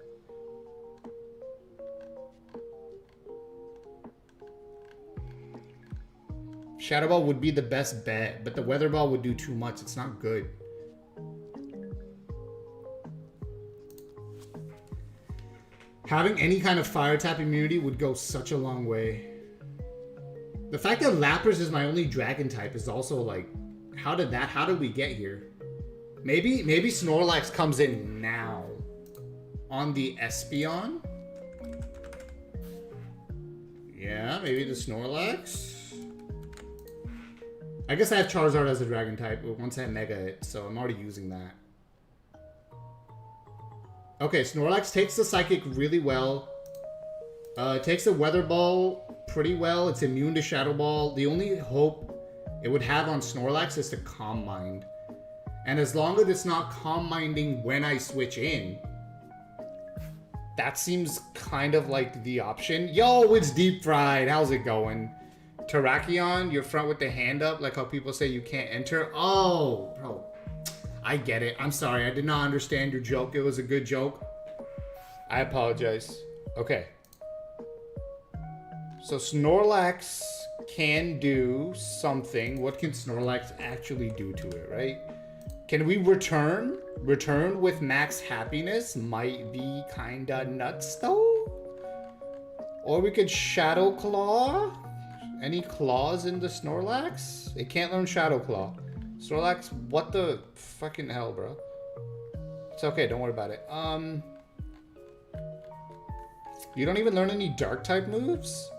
Shadow Ball would be the best bet, but the Weather Ball would do too much. It's not good. Having any kind of Fire type immunity would go such a long way. The fact that Lapras is my only Dragon type is also like, how did we get here? Maybe Snorlax comes in now on the Espeon. Yeah, maybe the Snorlax. I guess I have Charizard as a Dragon type, but once I Mega it, so I'm already using that. Okay, Snorlax takes the Psychic really well. Takes the Weather Ball pretty well. It's immune to Shadow Ball. The only hope it would have on Snorlax is to Calm Mind. And as long as it's not Calm Minding when I switch in, that seems kind of like the option. Yo, it's Deep Fried. How's it going? Terrakion, you're front with the hand up, like how people say you can't enter. Oh, bro. I get it. I'm sorry. I did not understand your joke. It was a good joke. I apologize. Okay. So Snorlax can do something. What can Snorlax actually do to it, right? Can we return? Return with max happiness might be kinda nuts though. Or we could Shadow Claw. Any claws in the Snorlax? It can't learn Shadow Claw. Snorlax, what the fucking hell, bro? It's okay, don't worry about it. You don't even learn any Dark type moves?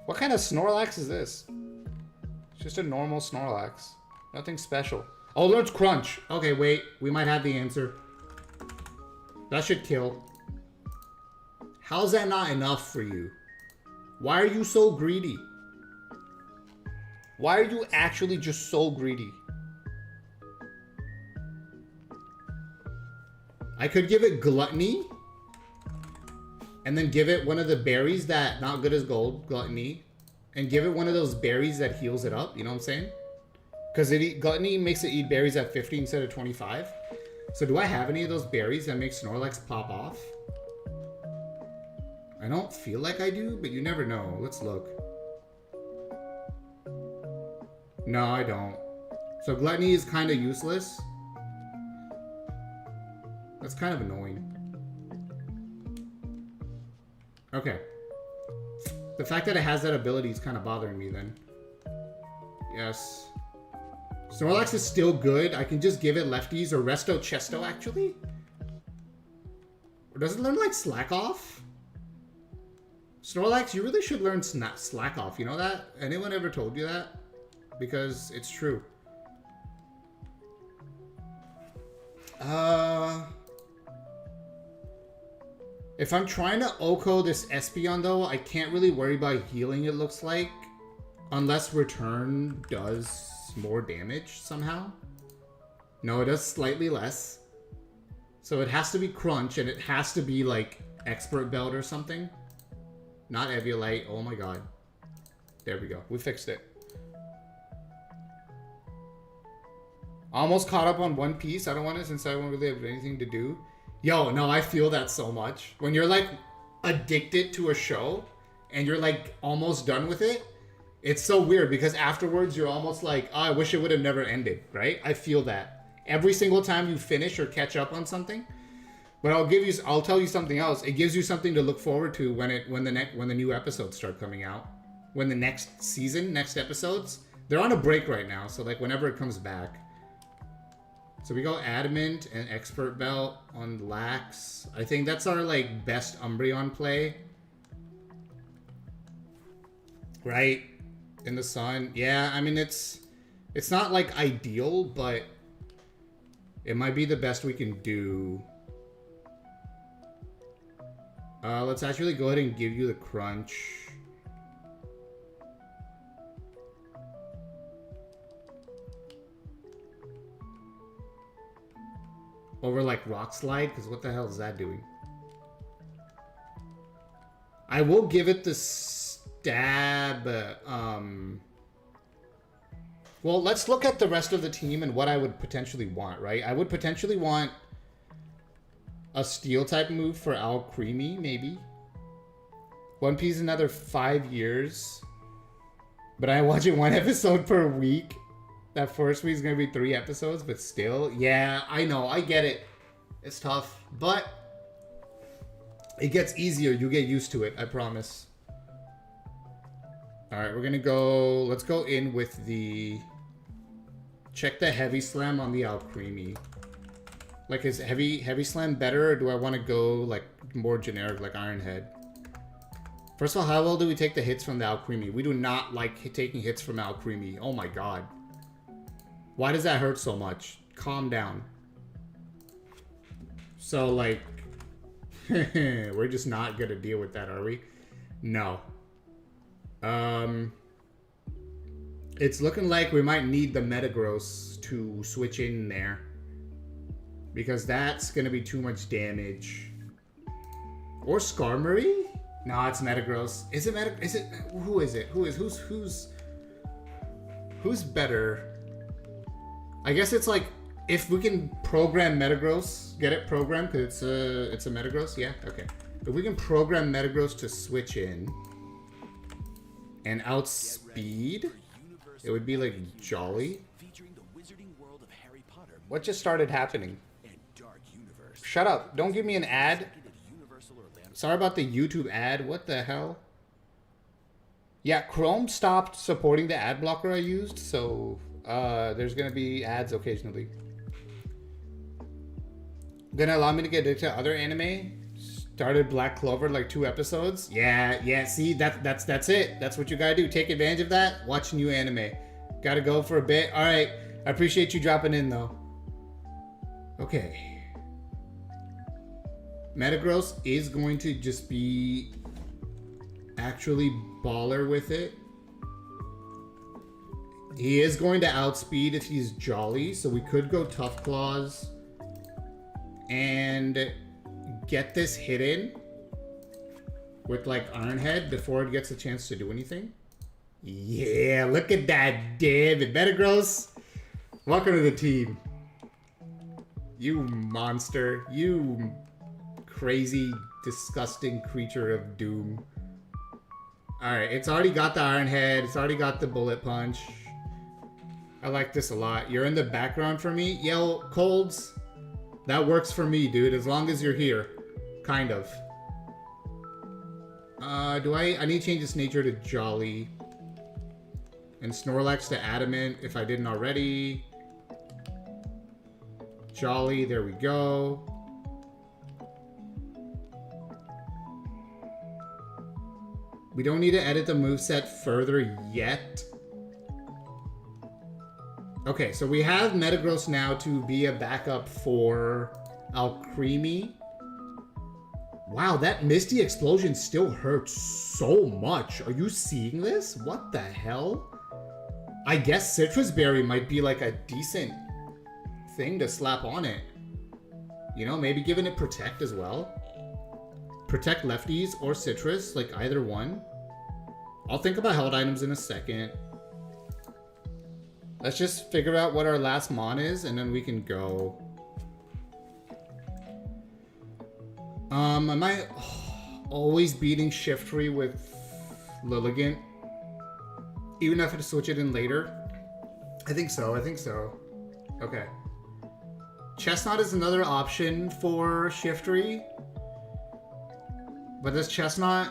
What kind of Snorlax is this? It's just a normal Snorlax. Nothing special. Oh, learns Crunch. Okay, wait. We might have the answer. That should kill. How's that not enough for you? Why are you so greedy? Why are you actually just so greedy? I could give it Gluttony. And then give it one of the berries that, not good as gold, Gluttony. And give it one of those berries that heals it up. You know what I'm saying? Because Gluttony makes it eat berries at 50 instead of 25. So do I have any of those berries that make Snorlax pop off? I don't feel like I do, but you never know. Let's look. No, I don't. So Gluttony is kind of useless. That's kind of annoying. Okay. The fact that it has that ability is kind of bothering me then. Yes. Snorlax is still good. I can just give it lefties or Resto Chesto actually. Or does it learn like Slack Off? Snorlax, you really should learn Slack Off. You know that? Anyone ever told you that? Because it's true. If I'm trying to OHKO this Espeon though, I can't really worry about healing, it looks like. Unless Return does more damage somehow. No, it does slightly less. So it has to be Crunch, and it has to be like Expert Belt or something. Not Eviolite. Oh my god. There we go. We fixed it. Almost caught up on One Piece. I don't want it since I don't really have anything to do. Yo, no, I feel that so much. When you're like addicted to a show and you're like almost done with it, it's so weird because afterwards you're almost like, oh, I wish it would have never ended, right? I feel that every single time you finish or catch up on something. But I'll tell you something else. It gives you something to look forward to when the new episodes start coming out. When the next season, next episodes, they're on a break right now, so like whenever it comes back. So we go Adamant and Expert Belt on Lax. I think that's our like best Umbreon play. Right? In the sun. Yeah, I mean it's not like ideal, but it might be the best we can do. Let's actually go ahead and give you the Crunch. Over like Rock Slide, because what the hell is that doing? I will give it the stab. Well, let's look at the rest of the team and what I would potentially want, right? I would potentially want a Steel type move for Alcremie, maybe. One Piece another 5 years. But I watch it 1 episode per week. That first week's gonna be 3 episodes, but still, yeah, I know, I get it. It's tough, but it gets easier. You get used to it, I promise. All right, we're gonna go. Let's go in with the. Check the Heavy Slam on the Alcremie. Like, is Heavy Slam better, or do I want to go like more generic, like Iron Head? First of all, how well do we take the hits from the Alcremie? We do not like taking hits from Alcremie. Oh my god. Why does that hurt so much? Calm down. So, like, we're just not gonna deal with that, are we? No. It's looking like we might need the Metagross to switch in there. Because that's gonna be too much damage. Or Skarmory? No, it's Metagross. Is it Is it? Who is it? Who's better? I guess it's like if we can program Metagross, get it programmed because it's a Metagross. Yeah, okay. If we can program Metagross to switch in and outspeed, it would be like Jolly. What just started happening? Shut up! Don't give me an ad. Sorry about the YouTube ad. What the hell? Yeah, Chrome stopped supporting the ad blocker I used, so there's gonna be ads occasionally. Gonna allow me to get into other anime. Started Black Clover like 2 episodes. Yeah. See, that's it. That's what you gotta do. Take advantage of that. Watch new anime. Gotta go for a bit. All right. I appreciate you dropping in though. Okay. Metagross is going to just be actually baller with it. He is going to outspeed if he's Jolly, so we could go Tough Claws and get this hit in with like Iron Head before it gets a chance to do anything. Yeah, look at that, David Metagross. Welcome to the team. You monster. You crazy, disgusting creature of doom. Alright, it's already got the Iron Head. It's already got the Bullet Punch. I like this a lot. You're in the background for me. Yo, Colds. That works for me, dude. As long as you're here. Kind of. I need to change its nature to Jolly. And Snorlax to Adamant if I didn't already. Jolly, there we go. We don't need to edit the moveset further yet. Okay, so we have Metagross now to be a backup for Alcremie. Wow, that Misty Explosion still hurts so much. Are you seeing this? What the hell? I guess Citrus Berry might be like a decent thing to slap on it. You know, maybe giving it Protect as well. Protect lefties or Citrus, like either one. I'll think about held items in a second. Let's just figure out what our last mon is and then we can go. Am I always beating Shiftry with Lilligant? Even if I have to switch it in later? I think so, Okay. Chestnut is another option for Shiftry. But does Chestnut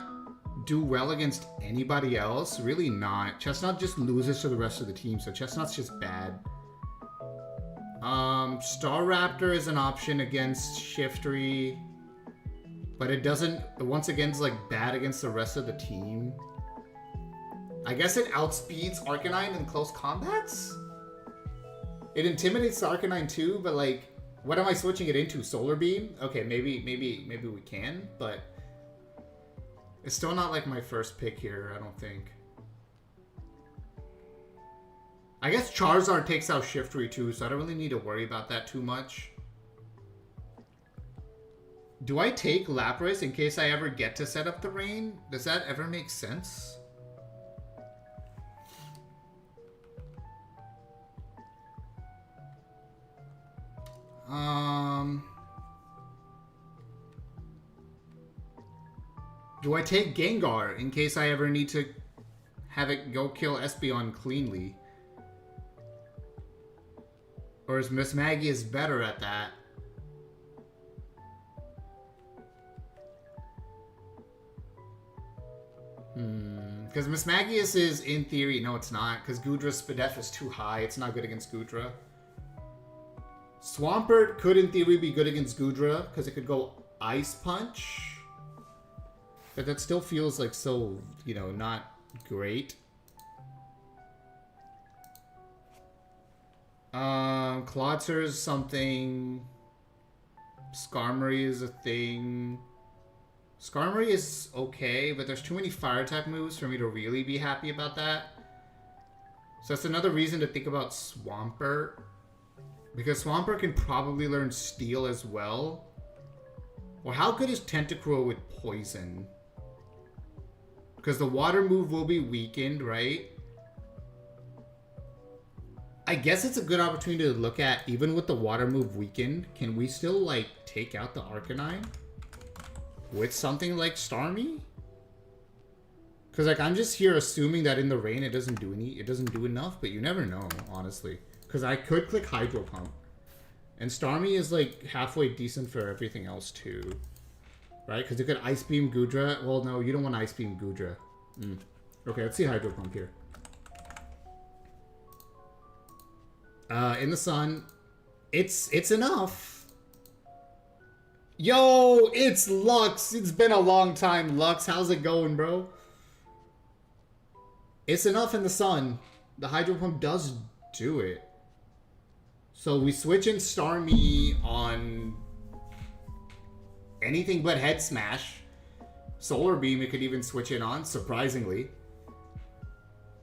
do well against anybody else? Really not. Chestnut just loses to the rest of the team, so Chestnut's just bad. Staraptor is an option against Shiftry. But it doesn't, once again, it's like bad against the rest of the team. I guess it outspeeds Arcanine in close combats? It intimidates the Arcanine too, but like, what am I switching it into? Solar Beam? Okay, maybe we can, but it's still not like my first pick here, I don't think. I guess Charizard takes out Shiftry too, so I don't really need to worry about that too much. Do I take Lapras in case I ever get to set up the rain? Does that ever make sense? Do I take Gengar in case I ever need to have it go kill Espeon cleanly? Or is Miss Maggie is better at that? Because Miss Magius is, in theory, no it's not, because Goodra's Spadef is too high, it's not good against Goodra. Swampert could, in theory, be good against Goodra, because it could go Ice Punch. But that still feels like so, you know, not great. Clawitzer is something. Skarmory is a thing. Skarmory is okay, but there's too many fire type moves for me to really be happy about that. So that's another reason to think about Swampert. Because Swampert can probably learn Steel as well. Well, how good is Tentacruel with Poison? Because the water move will be weakened, right? I guess it's a good opportunity to look at, even with the water move weakened, can we still, like, take out the Arcanine? With something like Starmie? Because, like, I'm just here assuming that in the rain it doesn't do enough, but you never know, honestly. Because I could click Hydro Pump. And Starmie is, like, halfway decent for everything else, too. Right? Because it could Ice Beam Goodra. Well, no, you don't want Ice Beam Goodra. Okay, let's see Hydro Pump here. In the sun. It's enough. Yo, it's Lux. It's been a long time, Lux. How's it going, bro? It's enough in the sun. The Hydro Pump does do it. So we switch in Starmie on anything but Head Smash. Solar Beam we could even switch it on, surprisingly.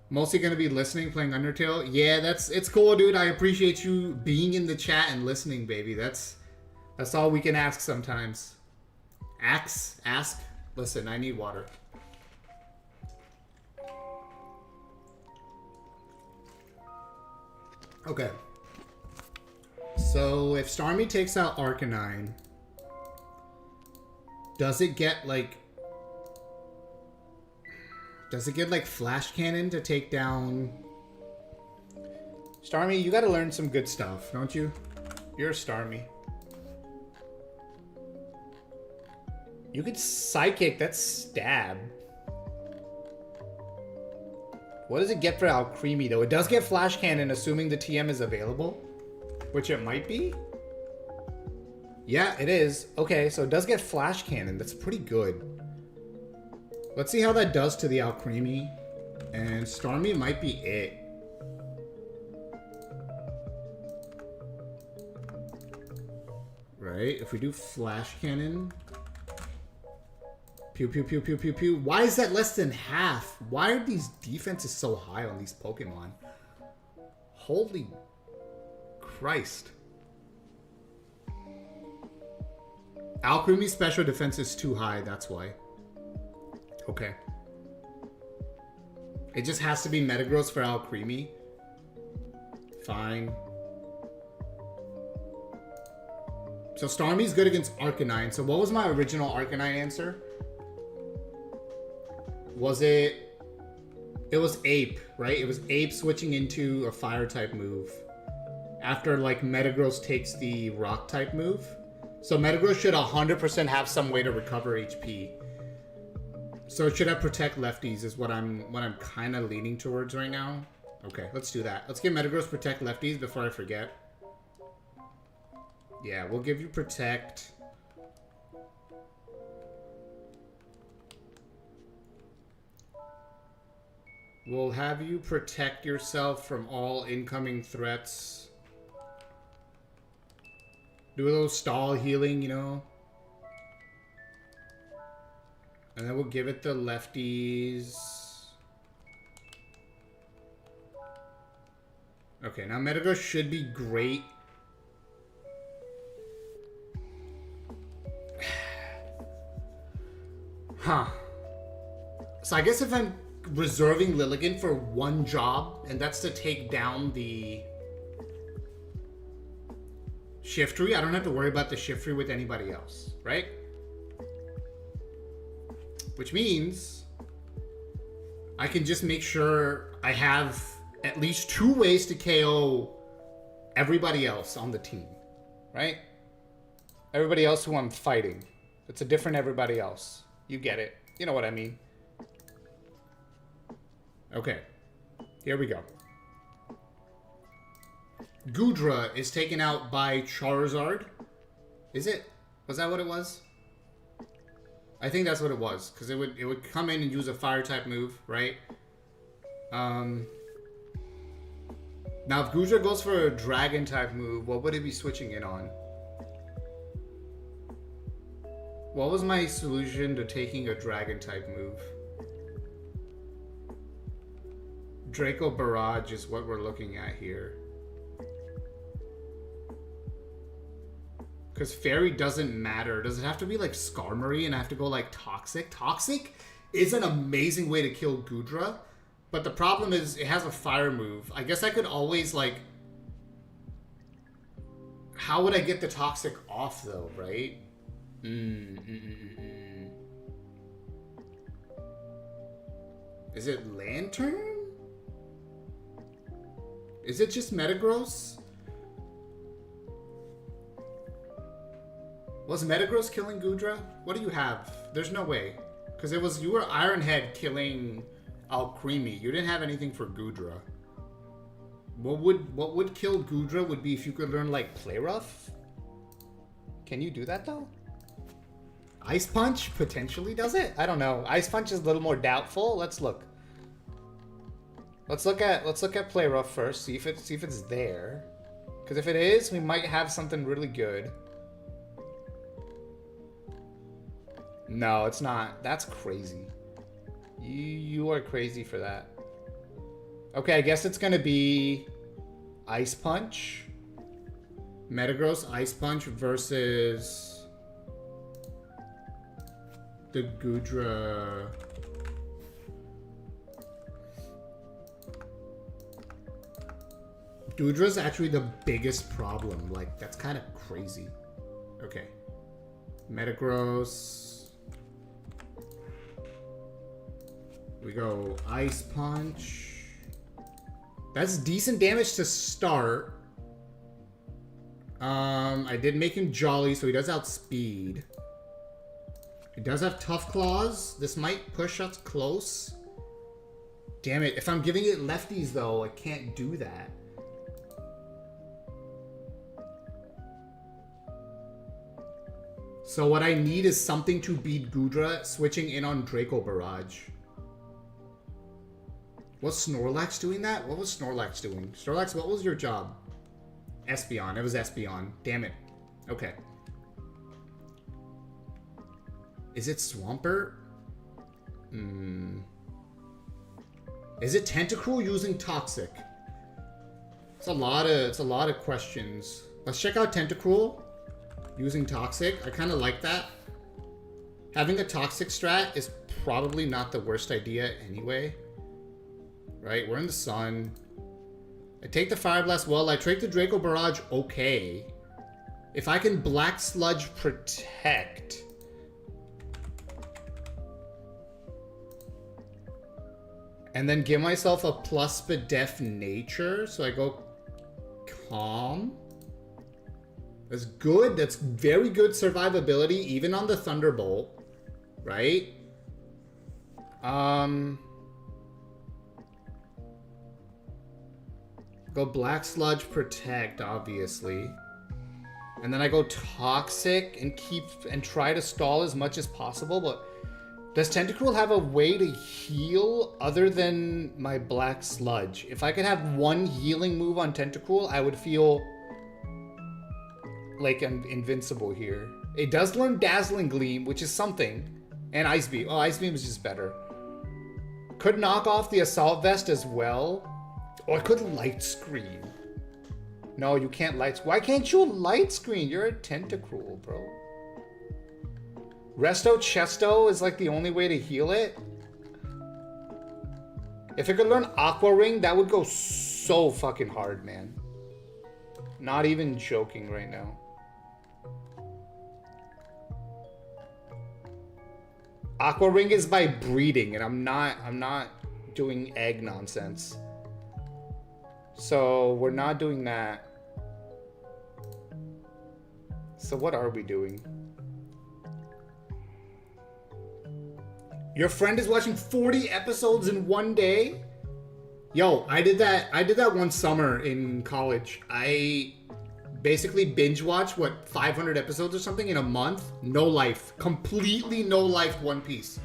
Mostly gonna be listening, playing Undertale. Yeah, it's cool, dude. I appreciate you being in the chat and listening, baby. That's all we can ask sometimes. Ask. Listen, I need water. Okay. So if Starmie takes out Arcanine, Does it get like Flash Cannon to take down... Starmie, you gotta learn some good stuff, don't you? You're a Starmie. You could Psychic, that's Stab. What does it get for Alcremie, though? It does get Flash Cannon, assuming the TM is available. Which it might be. Yeah, it is. Okay, so it does get Flash Cannon. That's pretty good. Let's see how that does to the Alcremie. And Starmie might be it. Right? If we do Flash Cannon... Pew, pew, pew, pew, pew, pew. Why is that less than half? Why are these defenses so high on these Pokemon? Holy Christ. Alcremie's special defense is too high, that's why. Okay. It just has to be Metagross for Alcremie. Fine. So Starmie's good against Arcanine. So what was my original Arcanine answer? Was it... It was Ape, right? It was Ape switching into a Fire type move. After, like, Metagross takes the Rock type move. So Metagross should 100% have some way to recover HP. So it should have Protect Lefties is what I'm kind of leaning towards right now. Okay, let's do that. Let's give Metagross Protect Lefties before I forget. Yeah, we'll give you Protect. We'll have you protect yourself from all incoming threats. Do a little stall healing, you know. And then we'll give it the lefties. Okay, now Metagross should be great. Huh. So I guess if I'm reserving Lilligant for one job, and that's to take down the Shiftry, I don't have to worry about the Shiftry with anybody else, right? Which means I can just make sure I have at least 2 ways to KO everybody else on the team, right? Everybody else who I'm fighting. It's a different everybody else. You get it. You know what I mean. Okay. Here we go. Goodra is taken out by Charizard. Is it? Was that what it was? I think that's what it was. Because it would come in and use a fire type move, right? Now if Goodra goes for a dragon type move, what would it be switching in on? What was my solution to taking a dragon type move? Draco Barrage is what we're looking at here. Because Fairy doesn't matter. Does it have to be like Skarmory and I have to go like Toxic? Toxic is an amazing way to kill Goodra. But the problem is it has a fire move. I guess I could always like... How would I get the Toxic off though, right? Is it Lantern? Is it just Metagross? Was Metagross killing Goodra? What do you have? There's no way. Because it was, you were Iron Head killing Alcremie. You didn't have anything for Goodra. What would kill Goodra would be if you could learn like Play Rough. Can you do that though? Ice Punch potentially does it? I don't know. Ice Punch is a little more doubtful. Let's look. Let's look at Play Rough first. See if it's there. Because if it is, we might have something really good. No, it's not. That's crazy. You are crazy for that. Okay, I guess it's gonna be Ice Punch. Metagross Ice Punch versus the Goodra. Goodra's actually the biggest problem. Like, that's kind of crazy. Okay. Metagross. We go Ice Punch. That's decent damage to start. I did make him Jolly, so he does outspeed. He does have Tough Claws. This might push us close. Damn it. If I'm giving it lefties, though, I can't do that. So what I need is something to beat Goodra, switching in on Draco Barrage. Was Snorlax doing that? What was Snorlax doing? Snorlax, what was your job? Espeon. It was Espeon. Damn it. Okay. Is it Swampert? Is it Tentacruel using Toxic? It's a lot of questions. Let's check out Tentacruel using Toxic. I kind of like that. Having a Toxic strat is probably not the worst idea anyway. Right? We're in the sun. I take the Fire Blast well. I take the Draco Barrage okay. If I can Black Sludge Protect. And then give myself a plus Def Nature. So I go Calm. That's good. That's very good survivability, even on the Thunderbolt. Right? Go Black Sludge Protect, obviously. And then I go Toxic and try to stall as much as possible, but does Tentacruel have a way to heal other than my Black Sludge? If I could have one healing move on Tentacruel, I would feel like I'm invincible here. It does learn Dazzling Gleam, which is something. And Ice Beam. Oh, Ice Beam is just better. Could knock off the Assault Vest as well. Or I could Light Screen. No, you can't Why can't you Light Screen? You're a Tentacruel, bro. Resto Chesto is like the only way to heal it. If it could learn Aqua Ring, that would go so fucking hard, man. Not even joking right now. Aqua Ring is by breeding, and I'm not doing egg nonsense. So we're not doing that. So what are we doing? Your friend is watching 40 episodes in one day? Yo, I did that one summer in college. I basically binge watched, 500 episodes or something in a month? No life. Completely no life One Piece.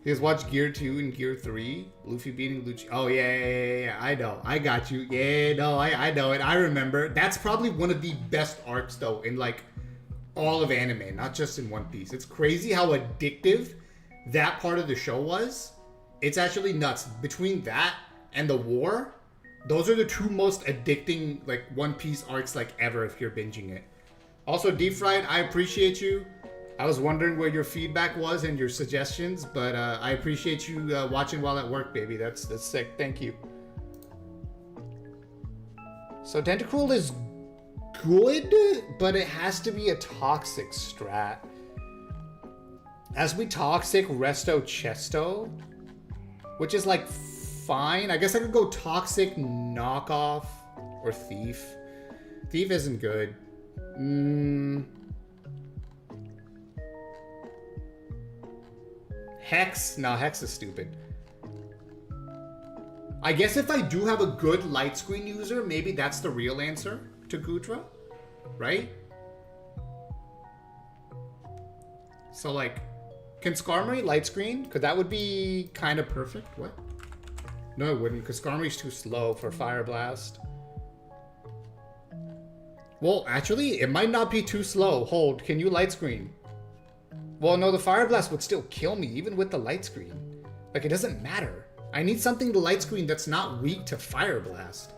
You guys watch Gear 2 and Gear 3? Luffy beating Lucci. Oh, yeah. I know. I got you. Yeah, no, I know it. I remember. That's probably one of the best arcs, though, in, like, all of anime, not just in One Piece. It's crazy how addictive that part of the show was. It's actually nuts. Between that and the war, those are the two most addicting, like, One Piece arcs, like, ever if you're binging it. Also, Deep Fried, I appreciate you. I was wondering where your feedback was and your suggestions, but I appreciate you watching while at work, baby. That's sick. Thank you. So Tentacruel is good, but it has to be a Toxic strat. As we Toxic Resto Chesto, which is like fine. I guess I could go Toxic Knockoff or Thief. Thief isn't good. Hex? No, Hex is stupid. I guess if I do have a good Light Screen user, maybe that's the real answer to Goodra, right? So, like, can Skarmory Light Screen? Because that would be kind of perfect. What? No, it wouldn't, because Skarmory's too slow for Fire Blast. Well, actually, it might not be too slow. Hold, can you Light Screen? Well, no, the Fire Blast would still kill me, even with the Light Screen. Like, it doesn't matter. I need something to Light Screen that's not weak to Fire Blast.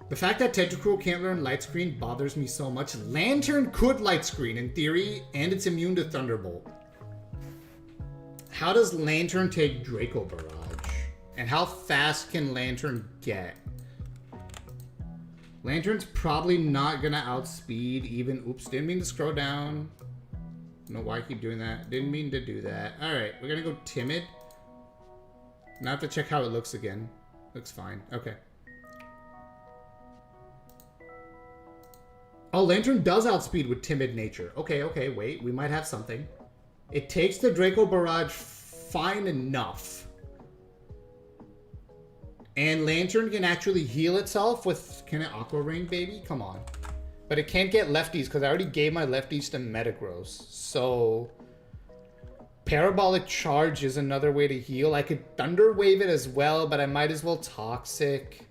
The fact that Tentacruel can't learn Light Screen bothers me so much. Lantern could Light Screen, in theory, and it's immune to Thunderbolt. How does Lantern take Draco Barrage? And how fast can Lantern get? Lantern's probably not gonna outspeed even... Oops, didn't mean to scroll down. don't know why I keep doing that. Didn't mean to do that. Alright, we're gonna go timid. Now I have to check how it looks again. Looks fine. Okay. Oh, Lantern does outspeed with timid nature. Okay, okay, wait. We might have something. It takes the Draco Barrage fine enough. And Lantern can actually heal itself with... Can it Aqua Ring, baby? Come on. But it can't get lefties because I already gave my lefties to Metagross. So... Parabolic Charge is another way to heal. I could Thunder Wave it as well, but I might as well Toxic.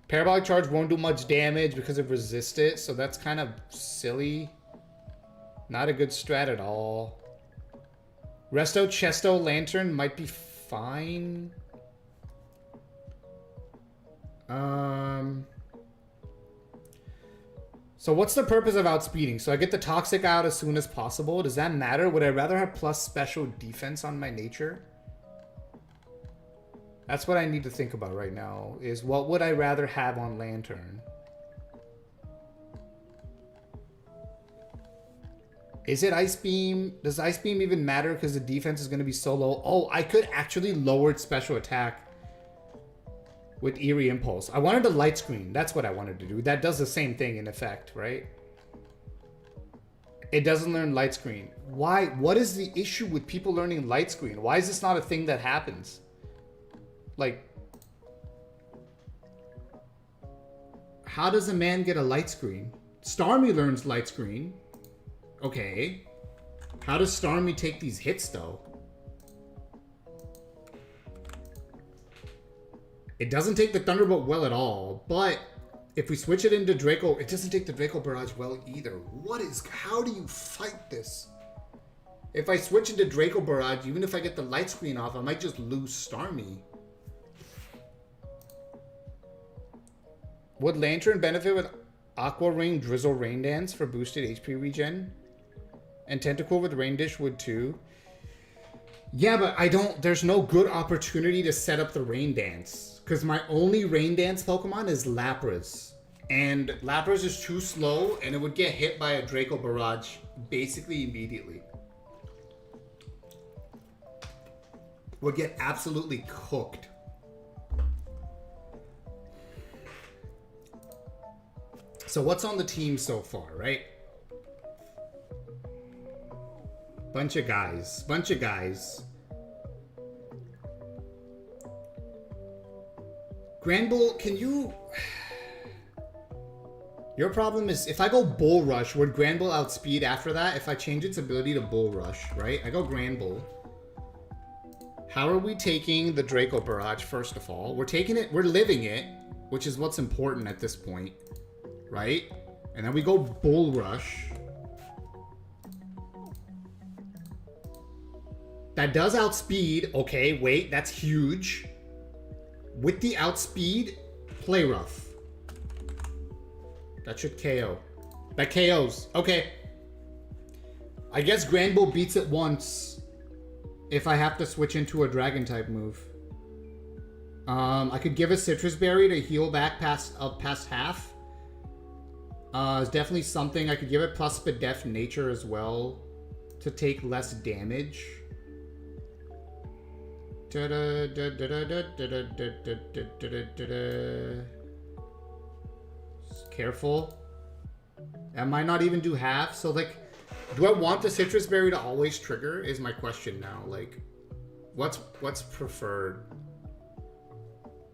Parabolic Charge won't do much damage because it resists it, so that's kind of silly. Not a good strat at all. Resto, Chesto, Lantern might be fine. So what's the purpose of outspeeding? So I get the Toxic out as soon as possible. Does that matter? Would I rather have plus special defense on my nature? That's what I need to think about right now, is what would I rather have on Lantern? Is it Ice Beam? Does Ice Beam even matter because the defense is going to be so low? Oh, I could actually lower its special attack with Eerie Impulse. I wanted a Light Screen. That's what I wanted to do. That does the same thing in effect, right? It doesn't learn Light Screen. Why? What is the issue with people learning Light Screen? Why is this not a thing that happens? Like, how does a man get a Light Screen? Starmie learns Light Screen. Okay. How does Starmie take these hits, though? It doesn't take the Thunderbolt well at all, but if we switch it into Draco, it doesn't take the Draco Barrage well either. How do you fight this? If I switch into Draco Barrage, even if I get the Light Screen off, I might just lose Starmie. Would Lantern benefit with Aqua Ring, Drizzle, Rain Dance for boosted HP regen? And Tentacle with Rain Dish would too. Yeah, but there's no good opportunity to set up the Rain Dance. Because my only Rain Dance Pokemon is Lapras. And Lapras is too slow, and it would get hit by a Draco Barrage basically immediately. Would get absolutely cooked. So what's on the team so far, right? Bunch of guys. Granbull, can you... Your problem is, if I go Bull Rush, would Granbull outspeed after that? If I change its ability to Bull Rush, right? I go Granbull. How are we taking the Draco Barrage, first of all? We're taking it, we're living it, which is what's important at this point, right? And then we go Bull Rush. That does outspeed. Okay, wait, that's huge. With the outspeed, Play Rough. That should KO. That KOs. Okay. I guess Granbull beats it once if I have to switch into a Dragon type move. I could give a Citrus Berry to heal back past half. It's definitely something. I could give it plus Spadef Nature as well to take less damage. Careful. I might not even do half. So, like, do I want the Citrus Berry to always trigger is my question now. Like, what's preferred?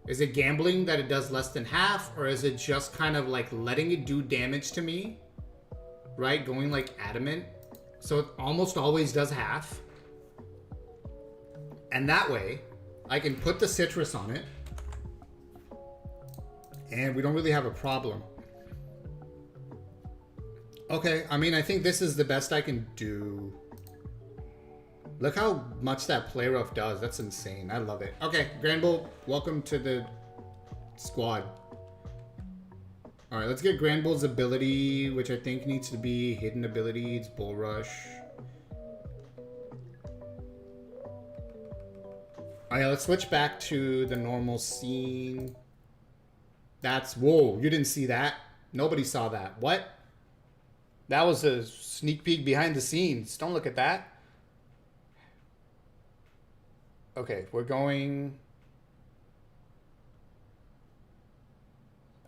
Is it gambling that it does less than half? Or is it just kind of like letting it do damage to me? Right? Going like adamant. So it almost always does half. And that way, I can put the citrus on it. And we don't really have a problem. Okay, I mean, I think this is the best I can do. Look how much that Play Rough does. That's insane. I love it. Okay, Granbull, welcome to the squad. Alright, let's get Granbull's ability, which I think needs to be hidden ability. It's Bull Rush. Alright, let's switch back to the normal scene. That's... Whoa, you didn't see that? Nobody saw that. What? That was a sneak peek behind the scenes. Don't look at that. Okay, we're going...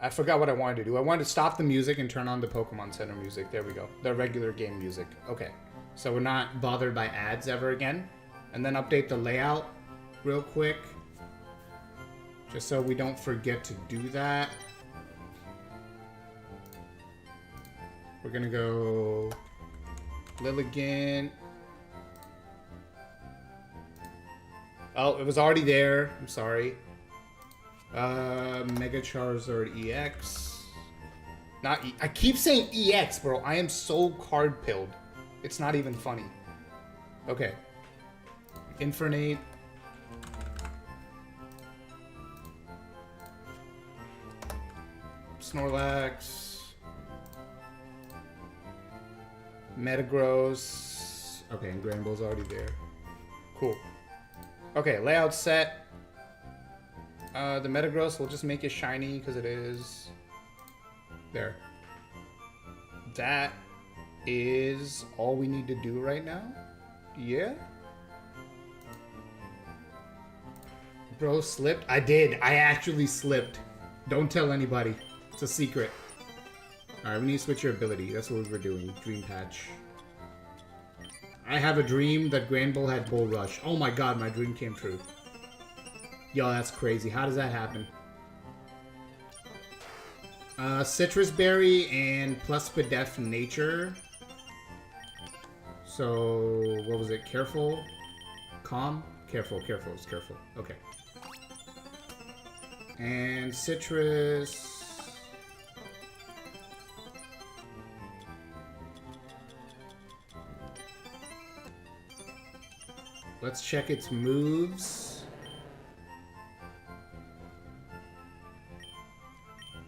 I forgot what I wanted to do. I wanted to stop the music and turn on the Pokemon Center music. There we go. The regular game music. Okay. So we're not bothered by ads ever again. And then update the layout real quick. Just so we don't forget to do that. We're gonna go Lilligant. Oh, it was already there. I'm sorry. Mega Charizard EX. Not I keep saying EX, bro. I am so card pilled. It's not even funny. Okay. Infernape. Snorlax. Metagross. Okay, and Granbull's already there. Cool. Okay, layout set. The Metagross, we'll just make it shiny because it is. There. That is all we need to do right now. Yeah? Bro, slipped? I did. I actually slipped. Don't tell anybody. It's a secret. Alright, we need to switch your ability. That's what we were doing. Dream Patch. I have a dream that Granbull had Bull Rush. Oh my god, my dream came true. Yo, that's crazy. How does that happen? Citrus Berry and plus Spadef Nature. So, what was it? Careful? Calm? Careful, careful. It's careful. Okay. And Citrus... Let's check its moves.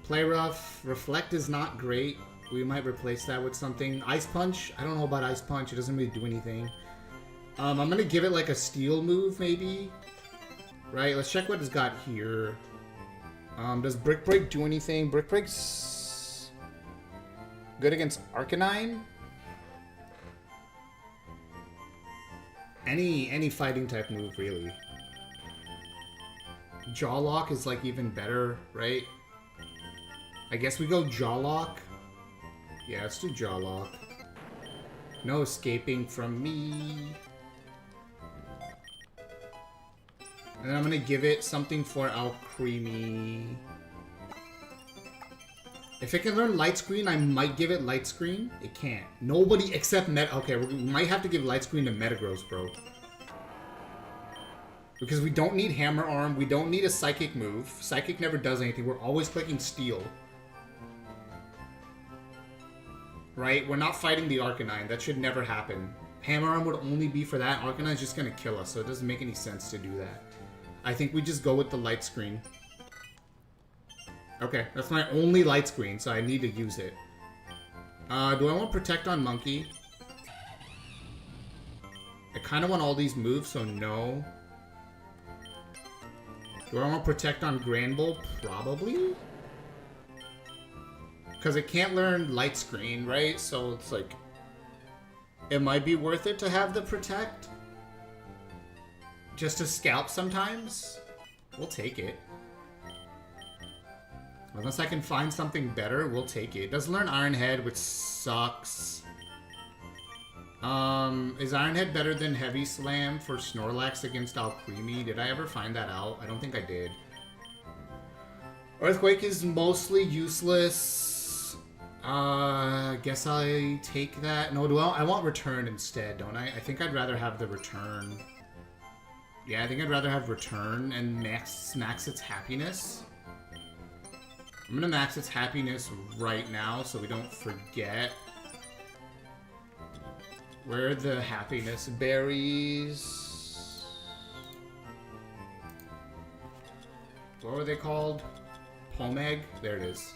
Play Rough. Reflect is not great. We might replace that with something. Ice Punch. I don't know about Ice Punch. It doesn't really do anything. I'm going to give it like a Steel move, maybe. Right? Let's check what it's got here. Does Brick Break do anything? Brick Break's good against Arcanine? Any fighting type move, really. Jaw Lock is like even better, right? I guess we go Jaw Lock. Yeah, let's do Jaw Lock. No escaping from me. And then I'm gonna give it something for Alcremie. If it can learn Light Screen, I might give it Light Screen. It can't. Nobody except Okay, we might have to give Light Screen to Metagross, bro. Because we don't need Hammer Arm. We don't need a Psychic move. Psychic never does anything. We're always clicking Steel. Right? We're not fighting the Arcanine. That should never happen. Hammer Arm would only be for that. Arcanine's just gonna kill us, so it doesn't make any sense to do that. I think we just go with the Light Screen. Okay, that's my only Light Screen, so I need to use it. Do I want Protect on Monkey? I kind of want all these moves, so no. Do I want Protect on Granbull? Probably? Because it can't learn Light Screen, right? So it's like... It might be worth it to have the Protect. Just to scalp sometimes. We'll take it. Unless I can find something better, we'll take it. It does learn Iron Head, which sucks. Is Iron Head better than Heavy Slam for Snorlax against Alcremie? Did I ever find that out? I don't think I did. Earthquake is mostly useless. Guess I take that. No, I want Return instead, don't I? I think I'd rather have the Return. Yeah, I think I'd rather have Return and max its happiness. I'm gonna max its happiness right now so we don't forget. Where are the happiness berries? What were they called? Pomeg? There it is.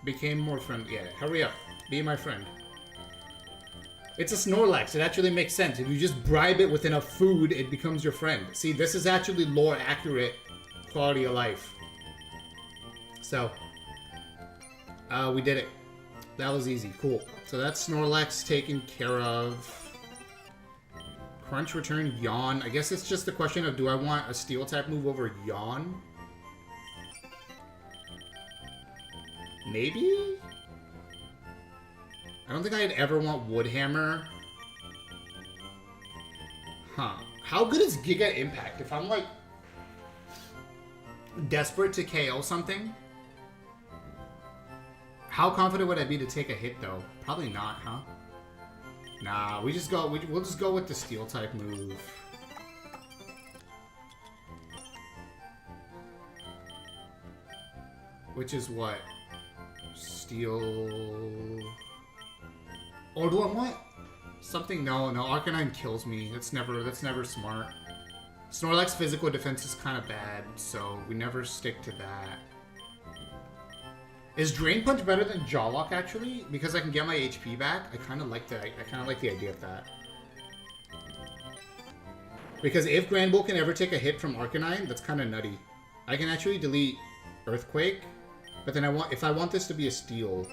Became more friendly. Yeah, hurry up. Be my friend. It's a Snorlax. It actually makes sense. If you just bribe it with enough food, it becomes your friend. See, this is actually lore accurate quality of life. So, we did it. That was easy. Cool. So that's Snorlax taken care of. Crunch, return, Yawn. I guess it's just a question of, do I want a Steel type move over Yawn? Maybe? I don't think I'd ever want Woodhammer. Huh. How good is Giga Impact? If I'm, like, desperate to KO something? How confident would I be to take a hit, though? Probably not, huh? Nah, we'll just go with the Steel type move. Which is what? Steel... Or do I want something? No, Arcanine kills me. That's never smart. Snorlax physical defense is kind of bad, so we never stick to that. Is Drain Punch better than Jaw Lock actually? Because I can get my HP back. I kind of like the idea of that. Because if Granbull can ever take a hit from Arcanine, that's kind of nutty. I can actually delete Earthquake, but then if I want this to be a Steel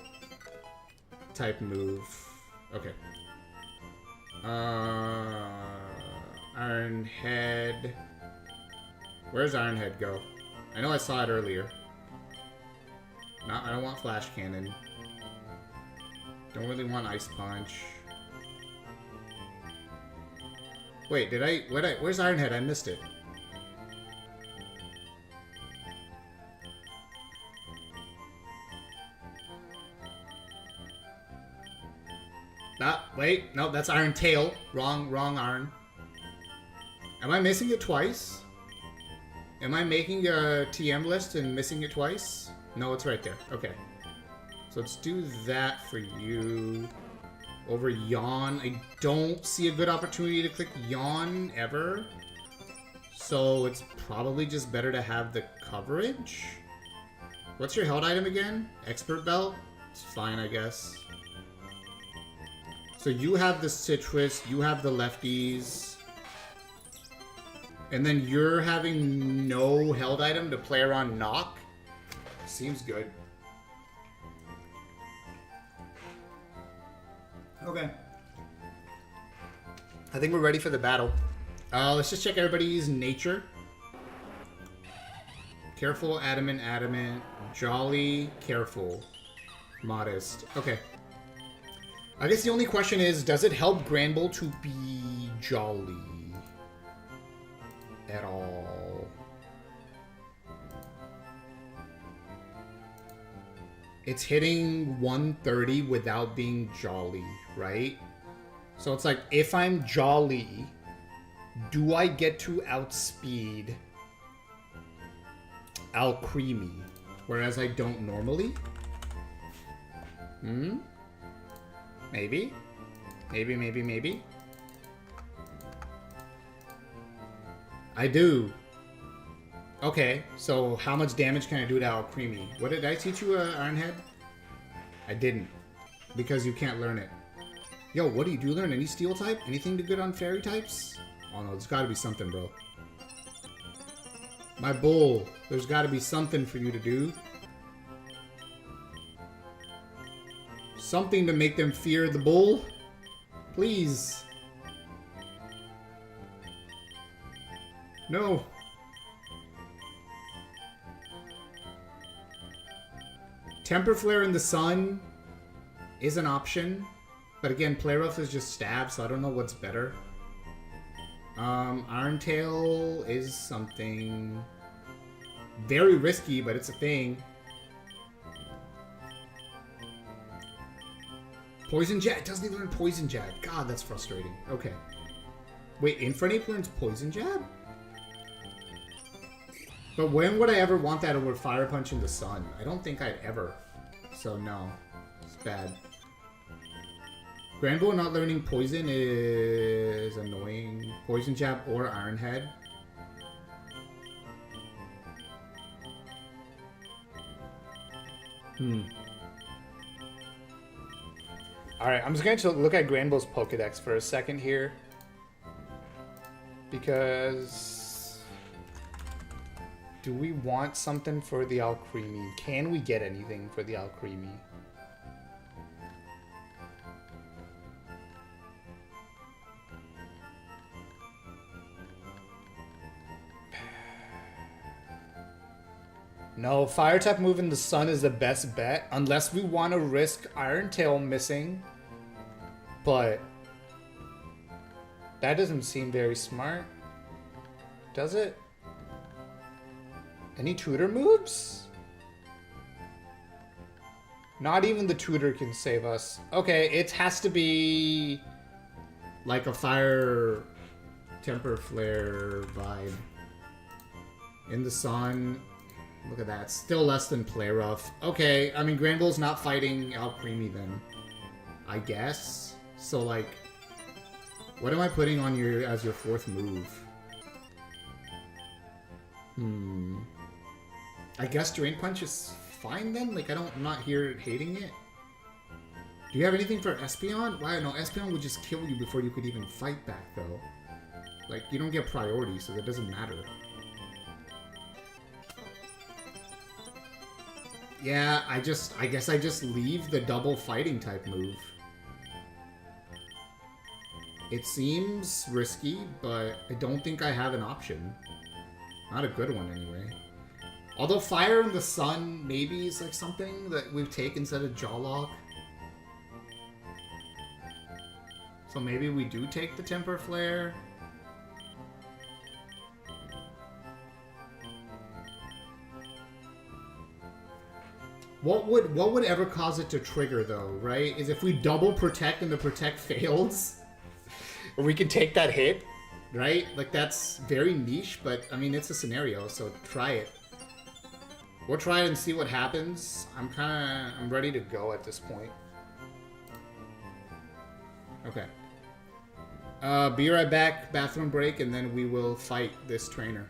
type move. Okay. Iron Head. Where's Iron Head go? I know I saw it earlier. No, I don't want Flash Cannon. Don't really want Ice Punch. Wait, where's Iron Head? I missed it. Wait, no, that's Iron Tail. Wrong Iron. Am I missing it twice? Am I making a TM list and missing it twice? No, it's right there. Okay. So let's do that for you. Over Yawn. I don't see a good opportunity to click Yawn ever. So it's probably just better to have the coverage. What's your held item again? Expert Belt? It's fine, I guess. So you have the Citrus, you have the lefties. And then you're having no held item to play around Knock? Seems good. Okay. I think we're ready for the battle. Let's just check everybody's nature. Careful, adamant, jolly, careful, modest. Okay. I guess the only question is, does it help Granbull to be jolly at all? It's hitting 130 without being jolly, right? So it's like, if I'm jolly, do I get to outspeed Alcremie, whereas I don't normally? Maybe. Maybe. I do. Okay, so how much damage can I do to Alcremie? What did I teach you, Ironhead? I didn't. Because you can't learn it. Yo, what do you do? Learn any Steel type? Anything good on Fairy types? Oh no, there's gotta be something, bro. My bull, there's gotta be something for you to do. Something to make them fear the bull? Please. No. Temper Flare in the sun is an option. But again, Play Rough is just stab, so I don't know what's better. Iron Tail is something very risky, but it's a thing. Poison Jab. It doesn't even learn Poison Jab. God, that's frustrating. Okay. Wait, Infernape learns Poison Jab? But when would I ever want that over Fire Punch in the sun? I don't think I'd ever. So no. It's bad. Granbull not learning Poison is annoying. Poison Jab or Iron Head. Alright, I'm just going to look at Granbull's Pokedex for a second here. Because... do we want something for the Alcremie? Can we get anything for the Alcremie? No, fire type move in the sun is the best bet unless we want to risk Iron Tail missing. But that doesn't seem very smart, does it? Any tutor moves? Not even the tutor can save us. Okay, it has to be like a fire temper flare vibe. In the sun. Look at that. Still less than play rough. Okay, I mean Granville's not fighting Al Creamy then. I guess. So like, what am I putting on your as your fourth move? I guess Drain Punch is fine then? Like I'm not here hating it. Do you have anything for Espeon? Why no, Espeon would just kill you before you could even fight back though. Like you don't get priority, so that doesn't matter. Yeah, I guess I just leave the double fighting type move. It seems risky, but I don't think I have an option. Not a good one anyway. Although Fire in the Sun maybe is like something that we've taken instead of Jawlock. So maybe we do take the Temper Flare. What would ever cause it to trigger though, right? Is if we double protect and the protect fails, or we can take that hit, right? Like that's very niche, but I mean it's a scenario, so try it. We'll try it and see what happens. I'm ready to go at this point. Okay. Be right back, bathroom break, and then we will fight this trainer.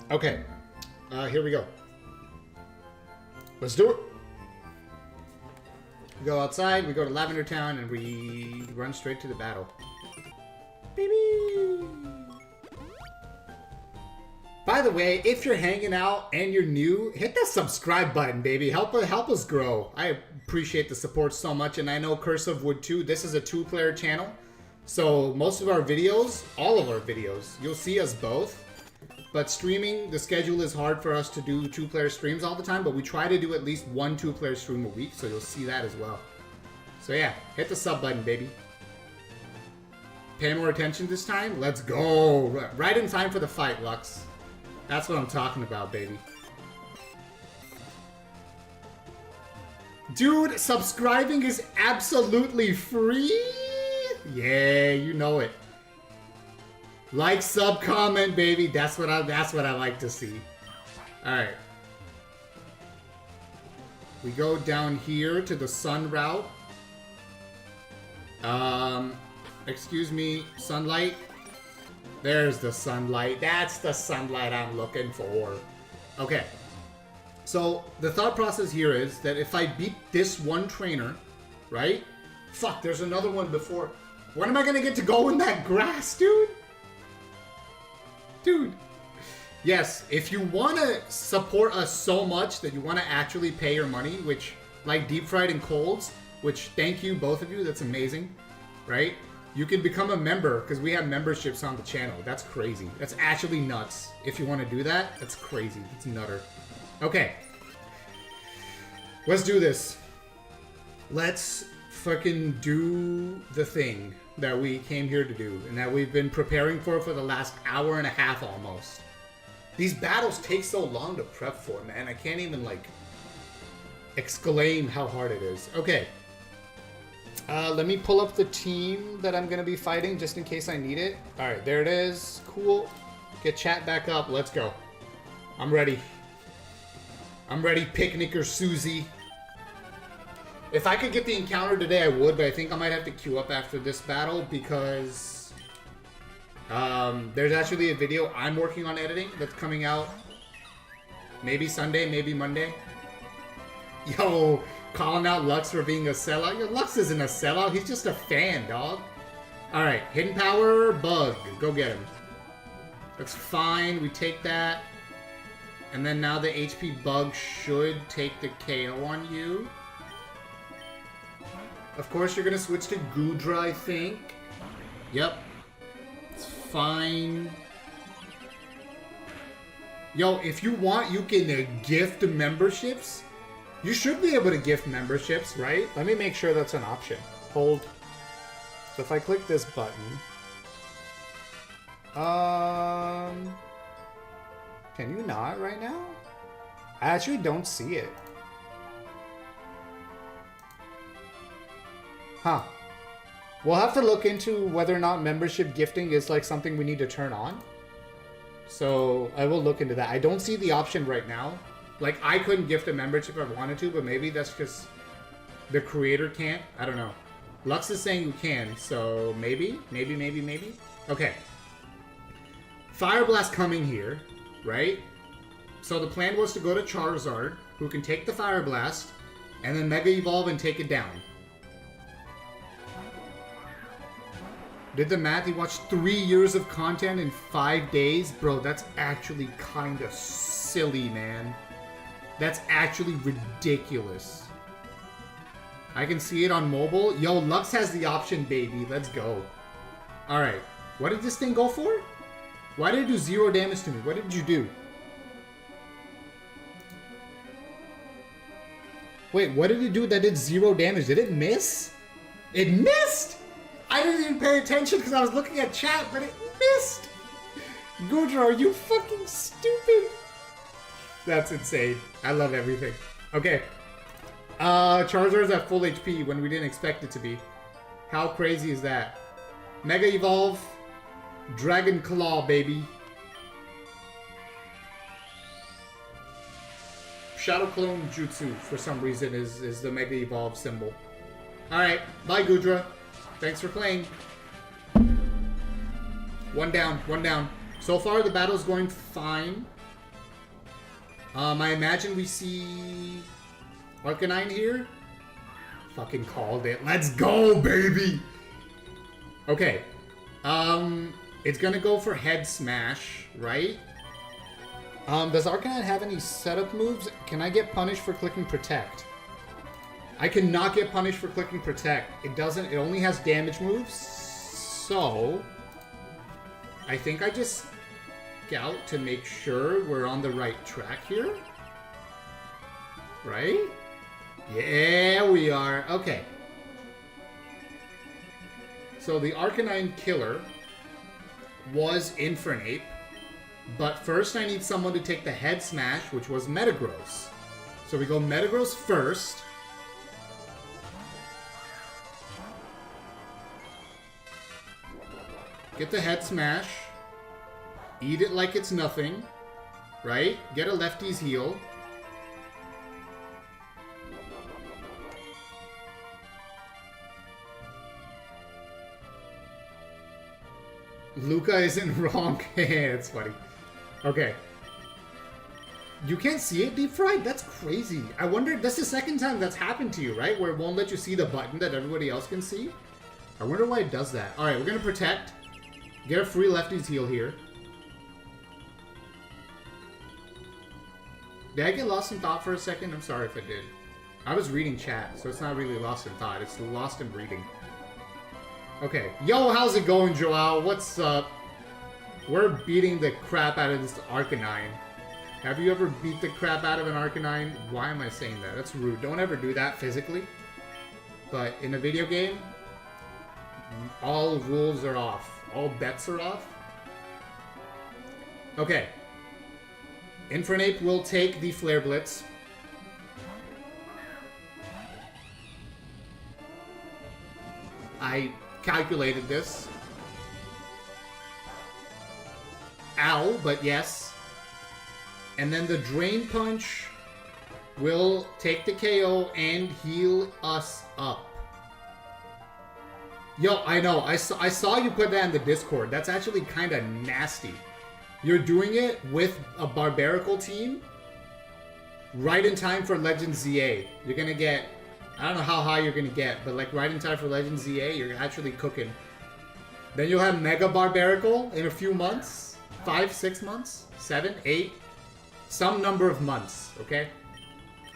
Okay, here we go. Let's do it. We go outside, we go to Lavender Town, and we run straight to the battle. Baby! By the way, if you're hanging out and you're new, hit that subscribe button, baby. Help us grow. I appreciate the support so much, and I know Cursive would too. This is a two-player channel, so most of our videos, all of our videos, you'll see us both. But streaming, the schedule is hard for us to do two-player streams all the time, but we try to do at least one two-player stream a week, so you'll see that as well. So yeah, hit the sub button, baby. Pay more attention this time? Let's go! Right in time for the fight, Lux. That's what I'm talking about, baby. Dude, subscribing is absolutely free. Yeah, you know it. Like, sub, comment, baby. That's what I like to see. All right. We go down here to the sun route. Excuse me, sunlight. There's the sunlight. That's the sunlight I'm looking for. Okay. So, the thought process here is that if I beat this one trainer, right? Fuck, there's another one before. When am I gonna get to go in that grass, dude? Dude. Yes, if you want to support us so much that you want to actually pay your money, which, like Deep Fried and Colds, which thank you, both of you, that's amazing, right? You can become a member, because we have memberships on the channel. That's crazy. That's actually nuts. If you want to do that, that's crazy. That's nutter. Okay. Let's do this. Let's fucking do the thing that we came here to do, and that we've been preparing for the last hour and a half almost. These battles take so long to prep for, man. I can't even, like, exclaim how hard it is. Okay. Let me pull up the team that I'm going to be fighting just in case I need it. Alright, there it is. Cool. Get chat back up. Let's go. I'm ready. I'm ready, Picnicker Susie. If I could get the encounter today, I would, but I think I might have to queue up after this battle because... there's actually a video I'm working on editing that's coming out maybe Sunday, maybe Monday. Yo, calling out Lux for being a sellout. Yo, Lux isn't a sellout. He's just a fan, dog. Alright, hidden power, bug. Go get him. That's fine. We take that. And then now the HP bug should take the KO on you. Of course, you're going to switch to Goodra, I think. Yep. It's fine. Yo, if you want, you can gift memberships. You should be able to gift memberships, right? Let me make sure that's an option. Hold. So if I click this button... Can you not right now? I actually don't see it. Huh. We'll have to look into whether or not membership gifting is like something we need to turn on. So I will look into that. I don't see the option right now. Like, I couldn't gift a membership if I wanted to, but maybe that's because the creator can't. I don't know. Lux is saying you can, so maybe. Okay. Fire Blast coming here, right? So the plan was to go to Charizard, who can take the Fire Blast, and then Mega Evolve and take it down. Did the math? He watched 3 years of content in 5 days? Bro, that's actually kind of silly, man. That's actually ridiculous. I can see it on mobile. Yo, Lux has the option, baby. Let's go. Alright. What did this thing go for? Why did it do 0 damage to me? What did you do? Wait, what did it do that did 0 damage? Did it miss? It missed! I didn't even pay attention because I was looking at chat, but it missed! Goodra, are you fucking stupid? That's insane. I love everything. Okay. Charizard's at full HP when we didn't expect it to be. How crazy is that? Mega Evolve. Dragon Claw, baby. Shadow Clone Jutsu, for some reason, is the Mega Evolve symbol. Alright. Bye, Goodra. Thanks for playing. One down, one down. So far, the battle's going fine. I imagine we see Arcanine here. Fucking called it. Let's go, baby! Okay. It's gonna go for Head Smash, right? Does Arcanine have any setup moves? Can I get punished for clicking Protect? I cannot get punished for clicking Protect. It doesn't, it only has damage moves. So, I think I just scout to make sure we're on the right track here. Right? Yeah, we are. Okay. So the Arcanine killer was Infernape. But first I need someone to take the Head Smash, which was Metagross. So we go Metagross first. Get the head smash. Eat it like it's nothing. Right? Get a lefty's heal. Luca isn't wrong. It's funny. Okay. You can't see it deep fried? That's crazy. I wonder, that's the second time that's happened to you, right? Where it won't let you see the button that everybody else can see? I wonder why it does that. Alright, we're gonna protect. Get a free lefty's heal here. Did I get lost in thought for a second? I'm sorry if I did. I was reading chat, so it's not really lost in thought. It's lost in reading. Okay. Yo, how's it going, Joao? What's up? We're beating the crap out of this Arcanine. Have you ever beat the crap out of an Arcanine? Why am I saying that? That's rude. Don't ever do that physically. But in a video game, all rules are off. All bets are off. Okay. Infernape will take the Flare Blitz. I calculated this. Ow, but yes. And then the Drain Punch will take the KO and heal us up. Yo, I know. I saw you put that in the Discord. That's actually kind of nasty. You're doing it with a Barbarical team right in time for Legends ZA. You're going to get... I don't know how high you're going to get, but like right in time for Legends ZA, you're actually cooking. Then you'll have Mega Barbarical in a few months. 5, 6 months? 7, 8? Some number of months, okay?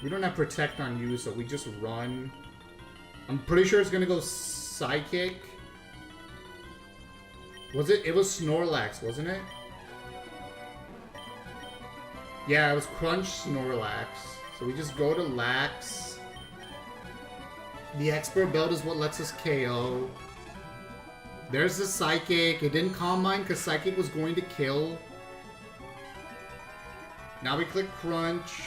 We don't have Protect on you, so we just run. I'm pretty sure it's going to go Psychic. Was it? It was Snorlax, wasn't it? Yeah, it was Crunch Snorlax. So we just go to Lax. The Expert Belt is what lets us KO. There's the Psychic. It didn't Calm Mind because Psychic was going to kill. Now we click Crunch.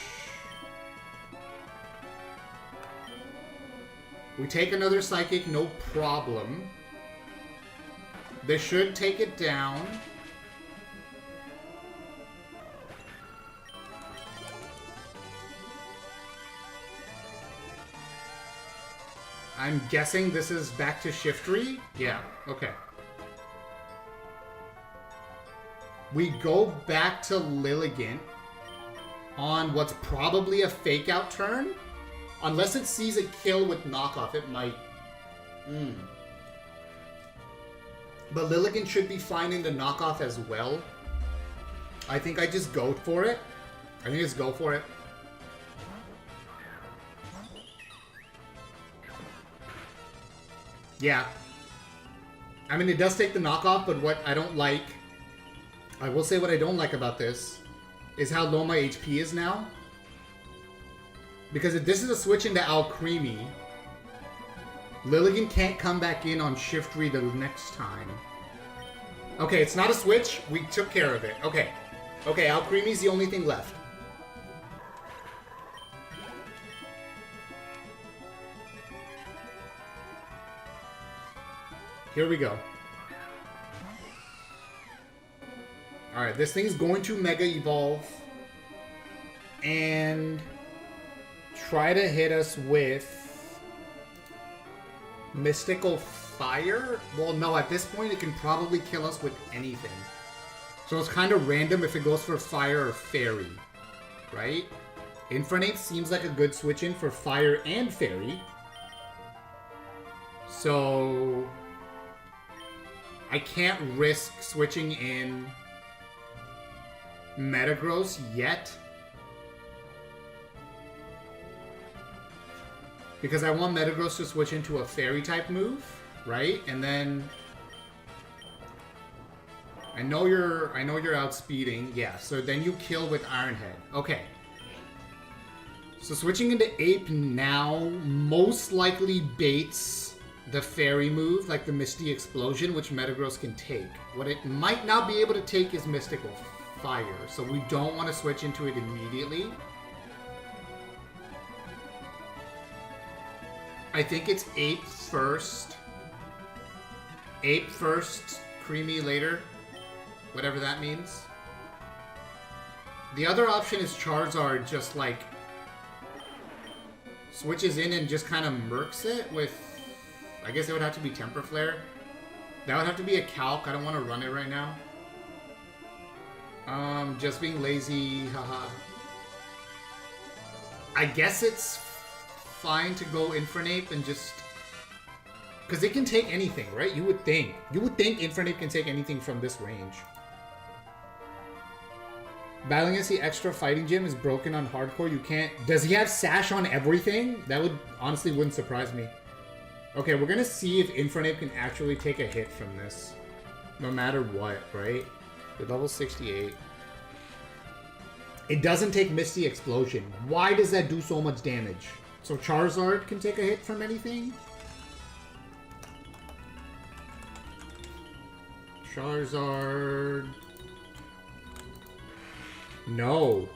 We take another Psychic, no problem. This should take it down. I'm guessing this is back to Shiftry? Yeah, okay. We go back to Lilligant on what's probably a fake out turn. Unless it sees a kill with knockoff, it might. But Lilligant should be finding the knockoff as well. I think I just go for it. I think just go for it. Yeah. I mean, it does take the knockoff, but what I don't like... I will say what I don't like about this is how low my HP is now. Because if this is a switch into Alcremie, Lilligant can't come back in on Shiftry the next time. Okay, it's not a switch. We took care of it. Okay. Okay, Alcremie's the only thing left. Here we go. Alright, this thing's going to Mega Evolve. And try to hit us with Mystical Fire? Well, no, at this point it can probably kill us with anything. So it's kind of random if it goes for Fire or Fairy, right? Infernape seems like a good switch in for Fire and Fairy. So I can't risk switching in Metagross yet. Because I want Metagross to switch into a Fairy-type move, right? And then I know you're outspeeding. Yeah, so then you kill with Iron Head. Okay. So switching into Ape now most likely baits the Fairy move, like the Misty Explosion, which Metagross can take. What it might not be able to take is Mystical Fire, so we don't want to switch into it immediately. I think it's Ape first. Ape first, creamy later. Whatever that means. The other option is Charizard just like switches in and just kind of murks it with, I guess it would have to be Temper Flare. That would have to be a calc. I don't want to run it right now. Just being lazy, haha. I guess it's fine to go Infernape and just... Because it can take anything, right? You would think. You would think Infernape can take anything from this range. Battling against the extra fighting gym is broken on hardcore. You can't... Does he have Sash on everything? That would honestly wouldn't surprise me. Okay, we're gonna see if Infernape can actually take a hit from this. No matter what, right? You're level 68. It doesn't take Misty Explosion. Why does that do so much damage? So Charizard can take a hit from anything? Charizard... No.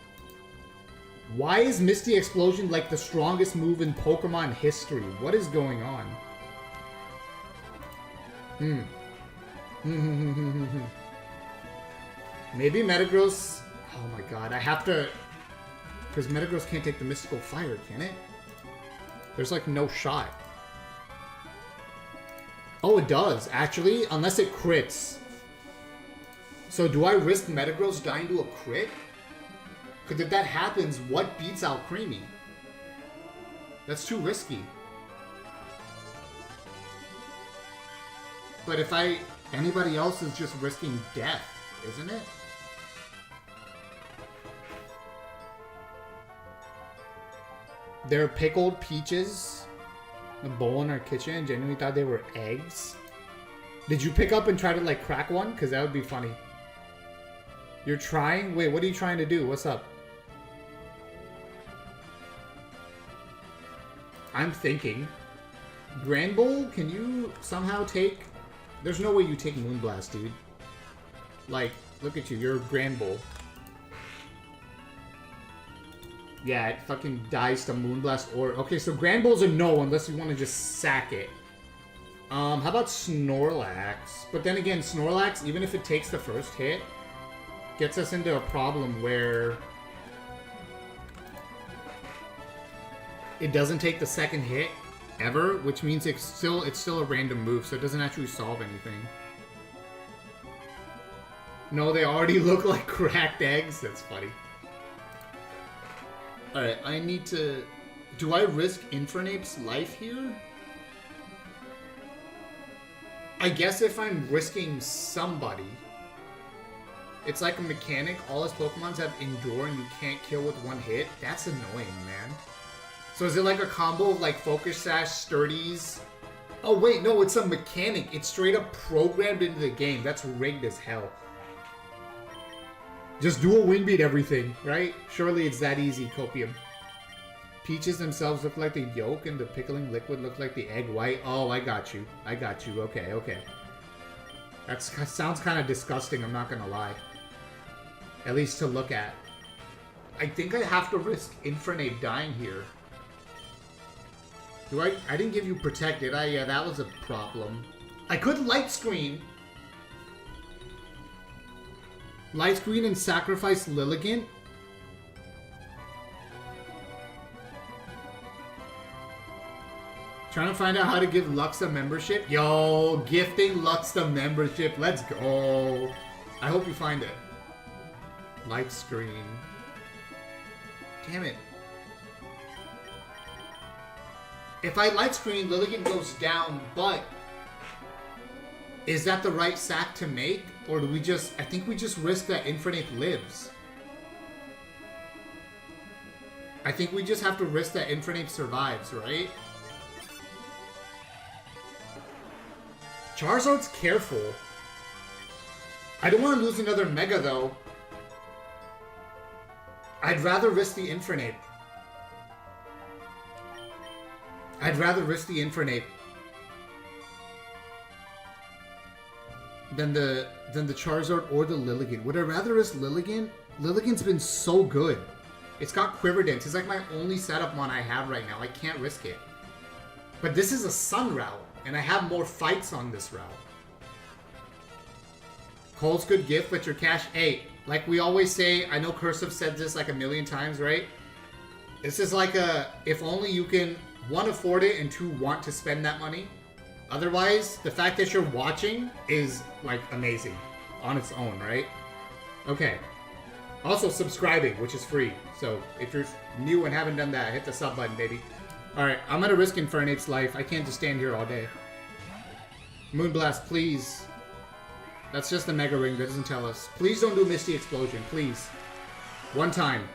Why is Misty Explosion like the strongest move in Pokemon history? What is going on? Maybe Metagross... Oh my god, I have to... Because Metagross can't take the Mystical Fire, can it? There's like no shot. Oh, it does, actually, unless it crits. So do I risk Metagross dying to a crit? Because if that happens, what beats out Creamy? That's too risky. But if anybody else is just risking death, isn't it? There are pickled peaches. A bowl in our kitchen. Genuinely thought they were eggs. Did you pick up and try to like crack one? Because that would be funny. You're trying? Wait, what are you trying to do? What's up? I'm thinking. Grand Bowl, can you somehow take... There's no way you take Moonblast, dude. Like, look at you. You're Grand Bowl. Yeah, it fucking dies to Moonblast or... Okay, so Grand Bowl's a no unless you want to just sack it. How about Snorlax? But then again, Snorlax, even if it takes the first hit, gets us into a problem where... It doesn't take the second hit ever, which means it's still a random move, so it doesn't actually solve anything. No, they already look like cracked eggs. That's funny. Alright, I need to... Do I risk Infernape's life here? I guess if I'm risking somebody... It's like a mechanic. All his Pokemons have Endure and you can't kill with one hit. That's annoying, man. So is it like a combo of like Focus Sash, Sturdies? Oh wait, no, it's a mechanic. It's straight up programmed into the game. That's rigged as hell. Just dual Wind Beat everything, right? Surely it's that easy, Copium. Peaches themselves look like the yolk and the pickling liquid look like the egg white. Oh, I got you. I got you. Okay, okay. That sounds kind of disgusting, I'm not gonna lie. At least to look at. I think I have to risk Infernape dying here. Do I didn't give you Protect, did I? Yeah, that was a problem. I could Light Screen. Light Screen and sacrifice Lilligant. Trying to find out how to give Lux a membership. Yo, gifting Lux a membership. Let's go. I hope you find it. Light Screen. Damn it. If I Light Screen, Lilligant goes down, but... Is that the right sack to make? Or do we just... I think we just risk that Infernape lives. I think we just have to risk that Infernape survives, right? Charizard's careful. I don't want to lose another Mega, though. I'd rather risk the Infernape. I'd rather risk the Infernape than the Charizard or the Lilligant. Would I rather risk Lilligant? Lilligant's been so good. It's got Quiver Dance. It's like my only setup one I have right now. I can't risk it. But this is a Sun route, and I have more fights on this route. Cole's good gift, but your cash... Hey, like we always say, I know Cursive said this like a million times, right? This is like a... If only you can, one, afford it, and two, want to spend that money. Otherwise, the fact that you're watching is, like, amazing on its own, right? Okay. Also, subscribing, which is free. So, if you're new and haven't done that, hit the sub button, baby. Alright, I'm gonna risk Infernape's life. I can't just stand here all day. Moonblast, please. That's just a Mega Ring. That doesn't tell us. Please don't do Misty Explosion, please. One time.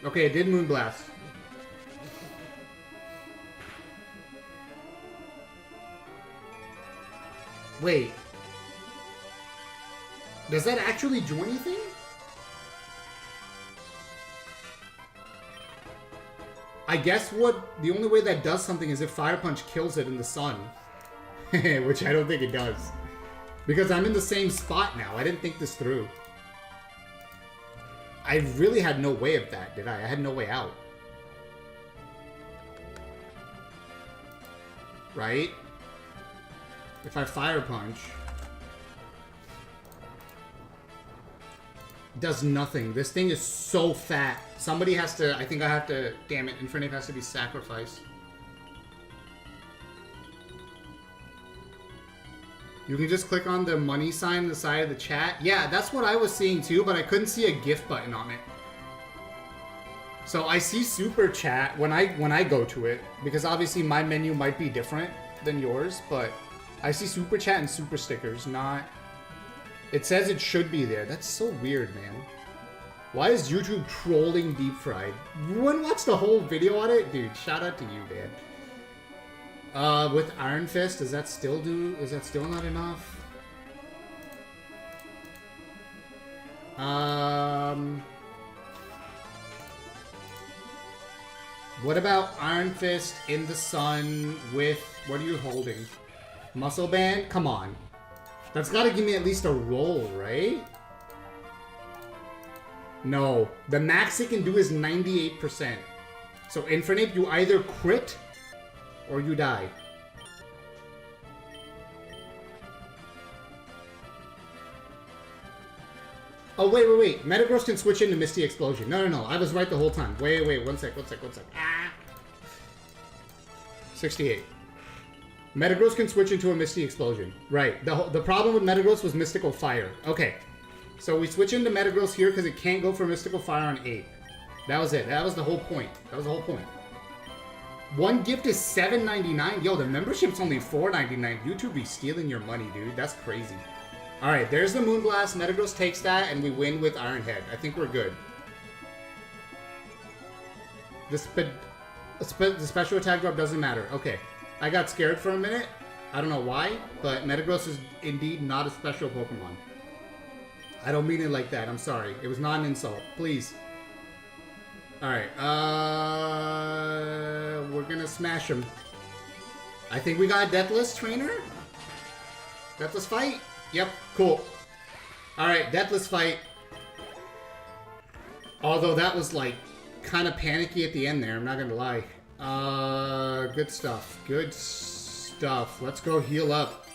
Okay, it did Moonblast. Wait. Does that actually do anything? I guess the only way that does something is if Fire Punch kills it in the sun. Which I don't think it does. Because I'm in the same spot now. I didn't think this through. I really had no way of that, did I? I had no way out. Right? If I Fire Punch... does nothing. This thing is so fat. Somebody has to... I think I have to... Damn it. Infernape has to be sacrificed. You can just click on the money sign on the side of the chat. Yeah, that's what I was seeing too, but I couldn't see a gift button on it. So I see Super Chat when I go to it, because obviously my menu might be different than yours, but I see Super Chat and Super Stickers, not... It says it should be there. That's so weird, man. Why is YouTube trolling Deep Fried? You wouldn't watch the whole video on it? Dude, shout out to you, man. With Iron Fist, does that still do... Is that still not enough? What about Iron Fist in the sun with... What are you holding? Muscle Band? Come on. That's gotta give me at least a roll, right? No. The max it can do is 98%. So Infernape, you either crit... or you die. Oh, wait. Metagross can switch into Misty Explosion. No. I was right the whole time. Wait. One sec. Ah! 68. Metagross can switch into a Misty Explosion. Right. The problem with Metagross was Mystical Fire. Okay. So we switch into Metagross here because it can't go for Mystical Fire on 8. That was it. That was the whole point. One gift is $7.99. Yo, the membership's only $4.99. YouTube be stealing your money, dude. That's crazy. Alright, there's the Moonblast. Metagross takes that, and we win with Iron Head. I think we're good. The special attack drop doesn't matter. Okay. I got scared for a minute. I don't know why, but Metagross is indeed not a special Pokemon. I don't mean it like that. I'm sorry. It was not an insult. Please. Alright, we're gonna smash him. I think we got a Deathless Trainer? Deathless Fight? Yep, cool. Alright, Deathless Fight. Although that was, like, kind of panicky at the end there, I'm not gonna lie. Good stuff. Let's go heal up.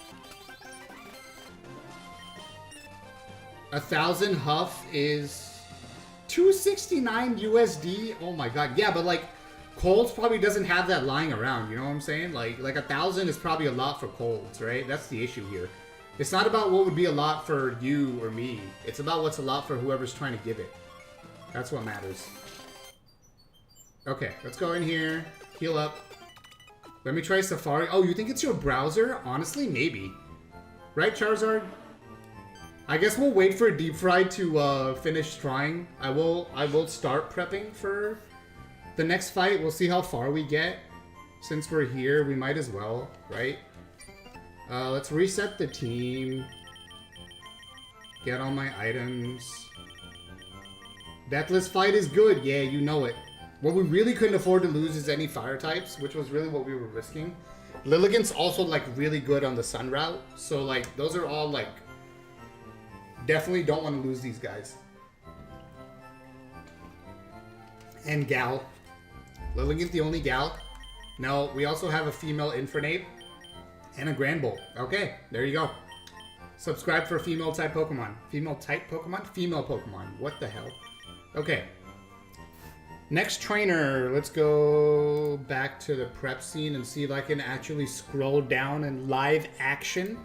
1,000 Huff is... $269 USD. Oh my god. Yeah, but like Colds probably doesn't have that lying around, you know what I'm saying? Like 1,000 is probably a lot for Colds, right? That's the issue here. It's not about what would be a lot for you or me. It's about what's a lot for whoever's trying to give it. That's what matters. Okay, let's go in here. Heal up. Let me try Safari. Oh, you think it's your browser? Honestly, maybe. Right, Charizard? I guess we'll wait for Deep Fried to finish trying. I will start prepping for the next fight. We'll see how far we get. Since we're here, we might as well, right? Let's reset the team. Get all my items. Deathless Fight is good. Yeah, you know it. What we really couldn't afford to lose is any fire types, which was really what we were risking. Lilligant's also, like, really good on the sun route. So, like, those are all, like... Definitely don't want to lose these guys. And Gal. Lilligant the only Gal. No, we also have a female Infernape. And a Grand Bowl. Okay, there you go. Subscribe for female type Pokemon. Female type Pokemon? Female Pokemon. What the hell? Okay. Next trainer. Let's go back to the prep scene and see if I can actually scroll down in live action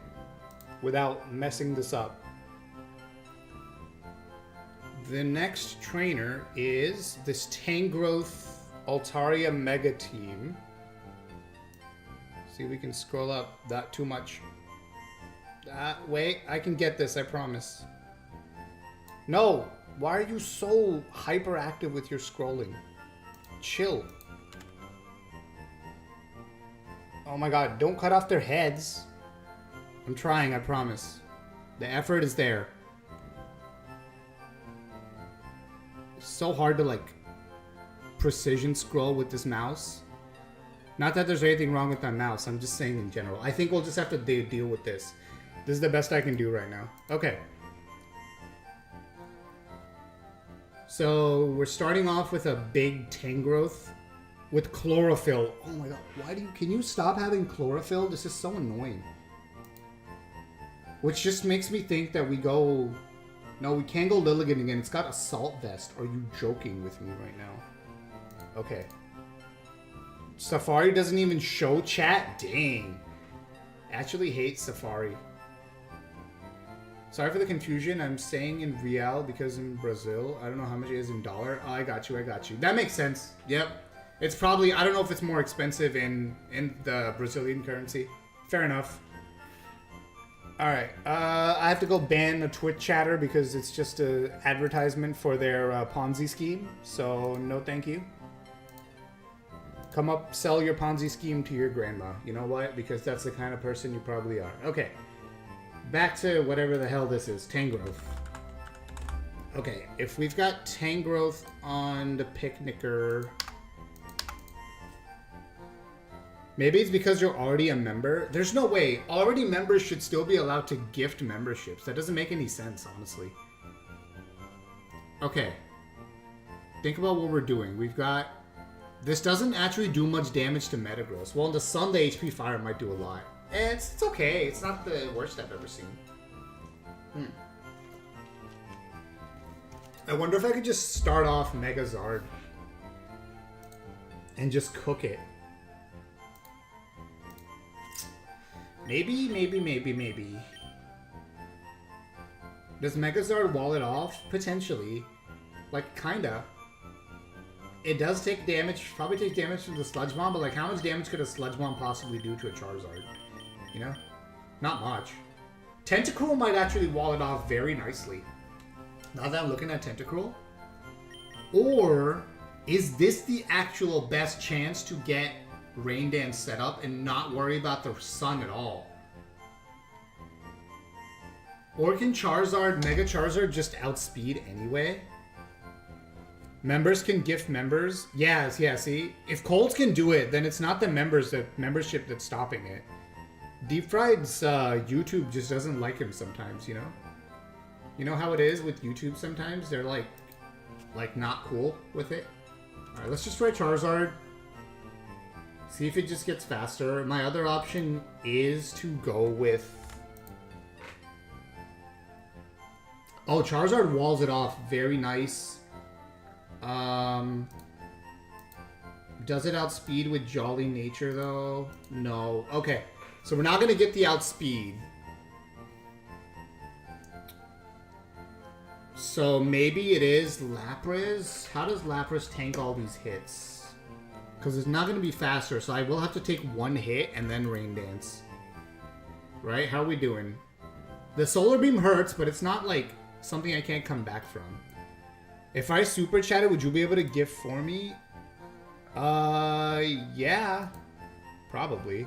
without messing this up. The next trainer is this Tangrowth Altaria Mega Team. See if we can scroll up that too much. Wait, I can get this, I promise. No! Why are you so hyperactive with your scrolling? Chill. Oh my god, don't cut off their heads. I'm trying, I promise. The effort is there. It's so hard to, like, precision scroll with this mouse. Not that there's anything wrong with my mouse, I'm just saying in general. I think we'll just have to deal with this. This is the best I can do right now. Okay. So, we're starting off with a big Tangrowth with chlorophyll. Oh my god, can you stop having chlorophyll? This is so annoying. Which just makes me think that we go... No, we can't go Lilligant again. It's got Assault Vest. Are you joking with me right now? Okay. Safari doesn't even show chat? Dang. Actually hate Safari. Sorry for the confusion. I'm saying in real because in Brazil, I don't know how much it is in dollar. Oh, I got you. That makes sense. Yep. It's probably, I don't know if it's more expensive in the Brazilian currency. Fair enough. Alright. I have to go ban a Twitch chatter because it's just an advertisement for their Ponzi scheme. So, no thank you. Come up, sell your Ponzi scheme to your grandma. You know what? Because that's the kind of person you probably are. Okay. Back to whatever the hell this is. Tangrowth. Okay. If we've got Tangrowth on the Picnicker... Maybe it's because you're already a member. There's no way. Already members should still be allowed to gift memberships. That doesn't make any sense, honestly. Okay. Think about what we're doing. We've got... This doesn't actually do much damage to Metagross. Well, in the sun, the HP Fire might do a lot. It's okay. It's not the worst I've ever seen. I wonder if I could just start off Megazard. And just cook it. Maybe. Does Megazard wall it off? Potentially. Like, kinda. It does take damage, probably takes damage from the Sludge Bomb, but like how much damage could a Sludge Bomb possibly do to a Charizard? You know? Not much. Tentacruel might actually wall it off very nicely. Now that I'm looking at Tentacruel. Or is this the actual best chance to get Rain Dance set up and not worry about the sun at all? Or can Charizard, Mega Charizard just outspeed anyway? Members can gift members. Yeah, see? If Colts can do it, then it's not the membership that's stopping it. Deep Fried's YouTube just doesn't like him sometimes, you know? You know how it is with YouTube sometimes? They're like not cool with it. Alright, let's just try Charizard. See if it just gets faster. My other option is to go with... Oh, Charizard walls it off. Very nice. Does it outspeed with Jolly Nature, though? No. Okay. So we're not going to get the outspeed. So maybe it is Lapras? How does Lapras tank all these hits? Because it's not going to be faster, so I will have to take one hit and then Rain Dance. Right? How are we doing? The Solar Beam hurts, but it's not like something I can't come back from. If I super chatted, would you be able to gift for me? Yeah. Probably.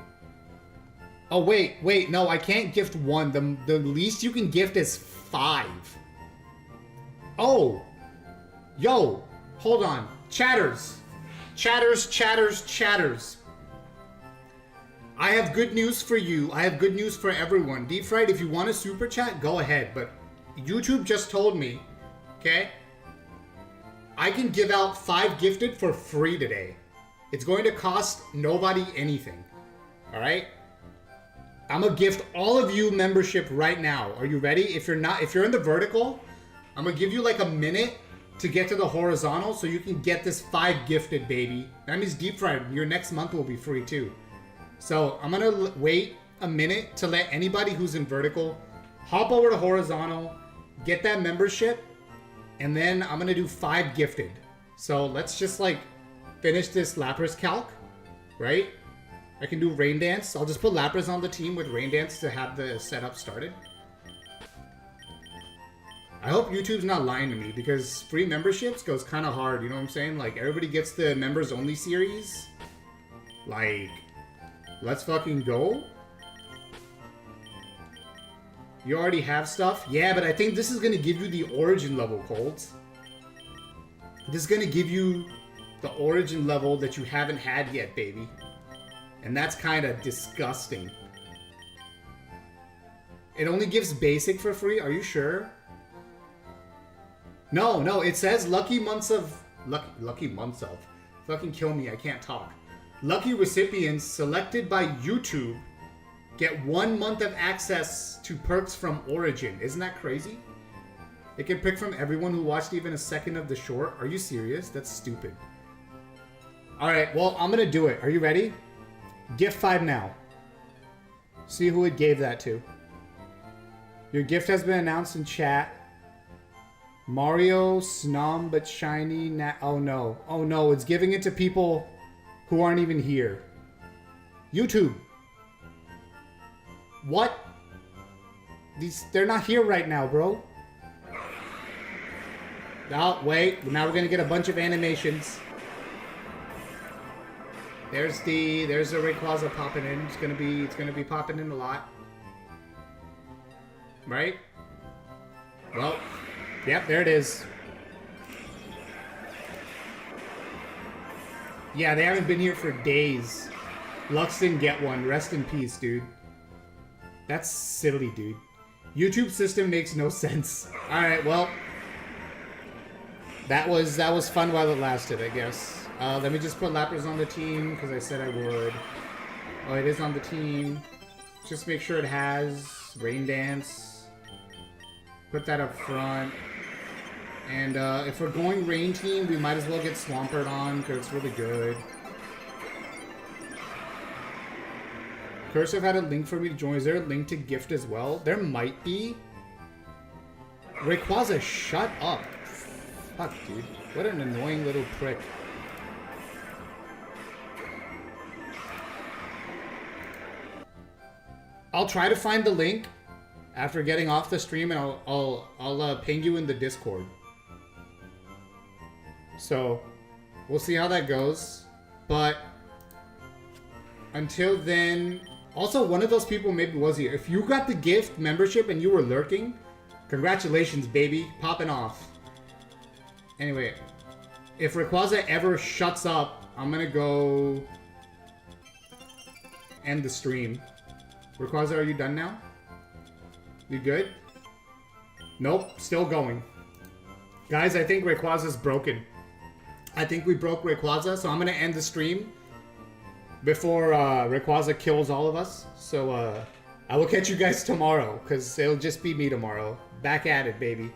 Oh, wait, no, I can't gift one. The least you can gift is 5. Oh. Yo, hold on. Chatters. I have good news for you. I have good news for everyone. Deep Fried, if you want to super chat, go ahead. But YouTube just told me, okay? I can give out 5 gifted for free today. It's going to cost nobody anything. Alright? I'm gonna gift all of you membership right now. Are you ready? If you're in the vertical, I'm gonna give you like a minute to get to the horizontal so you can get this 5 gifted, baby. That means deep fried. Your next month will be free too. So I'm gonna wait a minute to let anybody who's in vertical hop over to horizontal, get that membership, and then I'm gonna do 5 gifted. So let's just like finish this Lapras calc, right? I can do Rain Dance. I'll just put Lapras on the team with Rain Dance to have the setup started. I hope YouTube's not lying to me because free memberships goes kind of hard, you know what I'm saying? Like, everybody gets the members only series. Like, let's fucking go. You already have stuff? Yeah, but I think this is going to give you the origin level, Colts. This is going to give you the origin level that you haven't had yet, baby. And that's kind of disgusting. It only gives basic for free? Are you sure? No, it says lucky months of... Lucky months of... Fucking kill me, I can't talk. Lucky recipients selected by YouTube get 1 month of access to perks from Origin. Isn't that crazy? It can pick from everyone who watched even a second of the short. Are you serious? That's stupid. Alright, well, I'm gonna do it. Are you ready? Gift 5 now. See who it gave that to. Your gift has been announced in chat. Mario, Snom, but shiny. Oh no. Oh no, it's giving it to people who aren't even here. YouTube. What? They're not here right now, bro. Oh, wait. Now we're gonna get a bunch of animations. There's the Rayquaza popping in. It's gonna be popping in a lot. Right? Well, yep, there it is. Yeah, they haven't been here for days. Lux didn't get one. Rest in peace, dude. That's silly, dude. YouTube system makes no sense. Alright, well. That was fun while it lasted, I guess. Let me just put Lapras on the team, because I said I would. Oh, it is on the team. Just make sure it has Rain Dance. Put that up front. And if we're going Rain Team, we might as well get Swampert on, because it's really good. Cursive had a link for me to join. Is there a link to gift as well? There might be. Rayquaza, shut up. Fuck, dude. What an annoying little prick. I'll try to find the link after getting off the stream, and I'll ping you in the Discord. So, we'll see how that goes. But until then, also one of those people maybe was here. If you got the gift membership and you were lurking, congratulations, baby, popping off. Anyway, if Rayquaza ever shuts up, I'm gonna go end the stream. Rayquaza, are you done now? You good? Nope, still going. Guys, I think Rayquaza's broken. I think we broke Rayquaza, so I'm gonna end the stream before Rayquaza kills all of us. So I will catch you guys tomorrow, because it'll just be me tomorrow. Back at it, baby.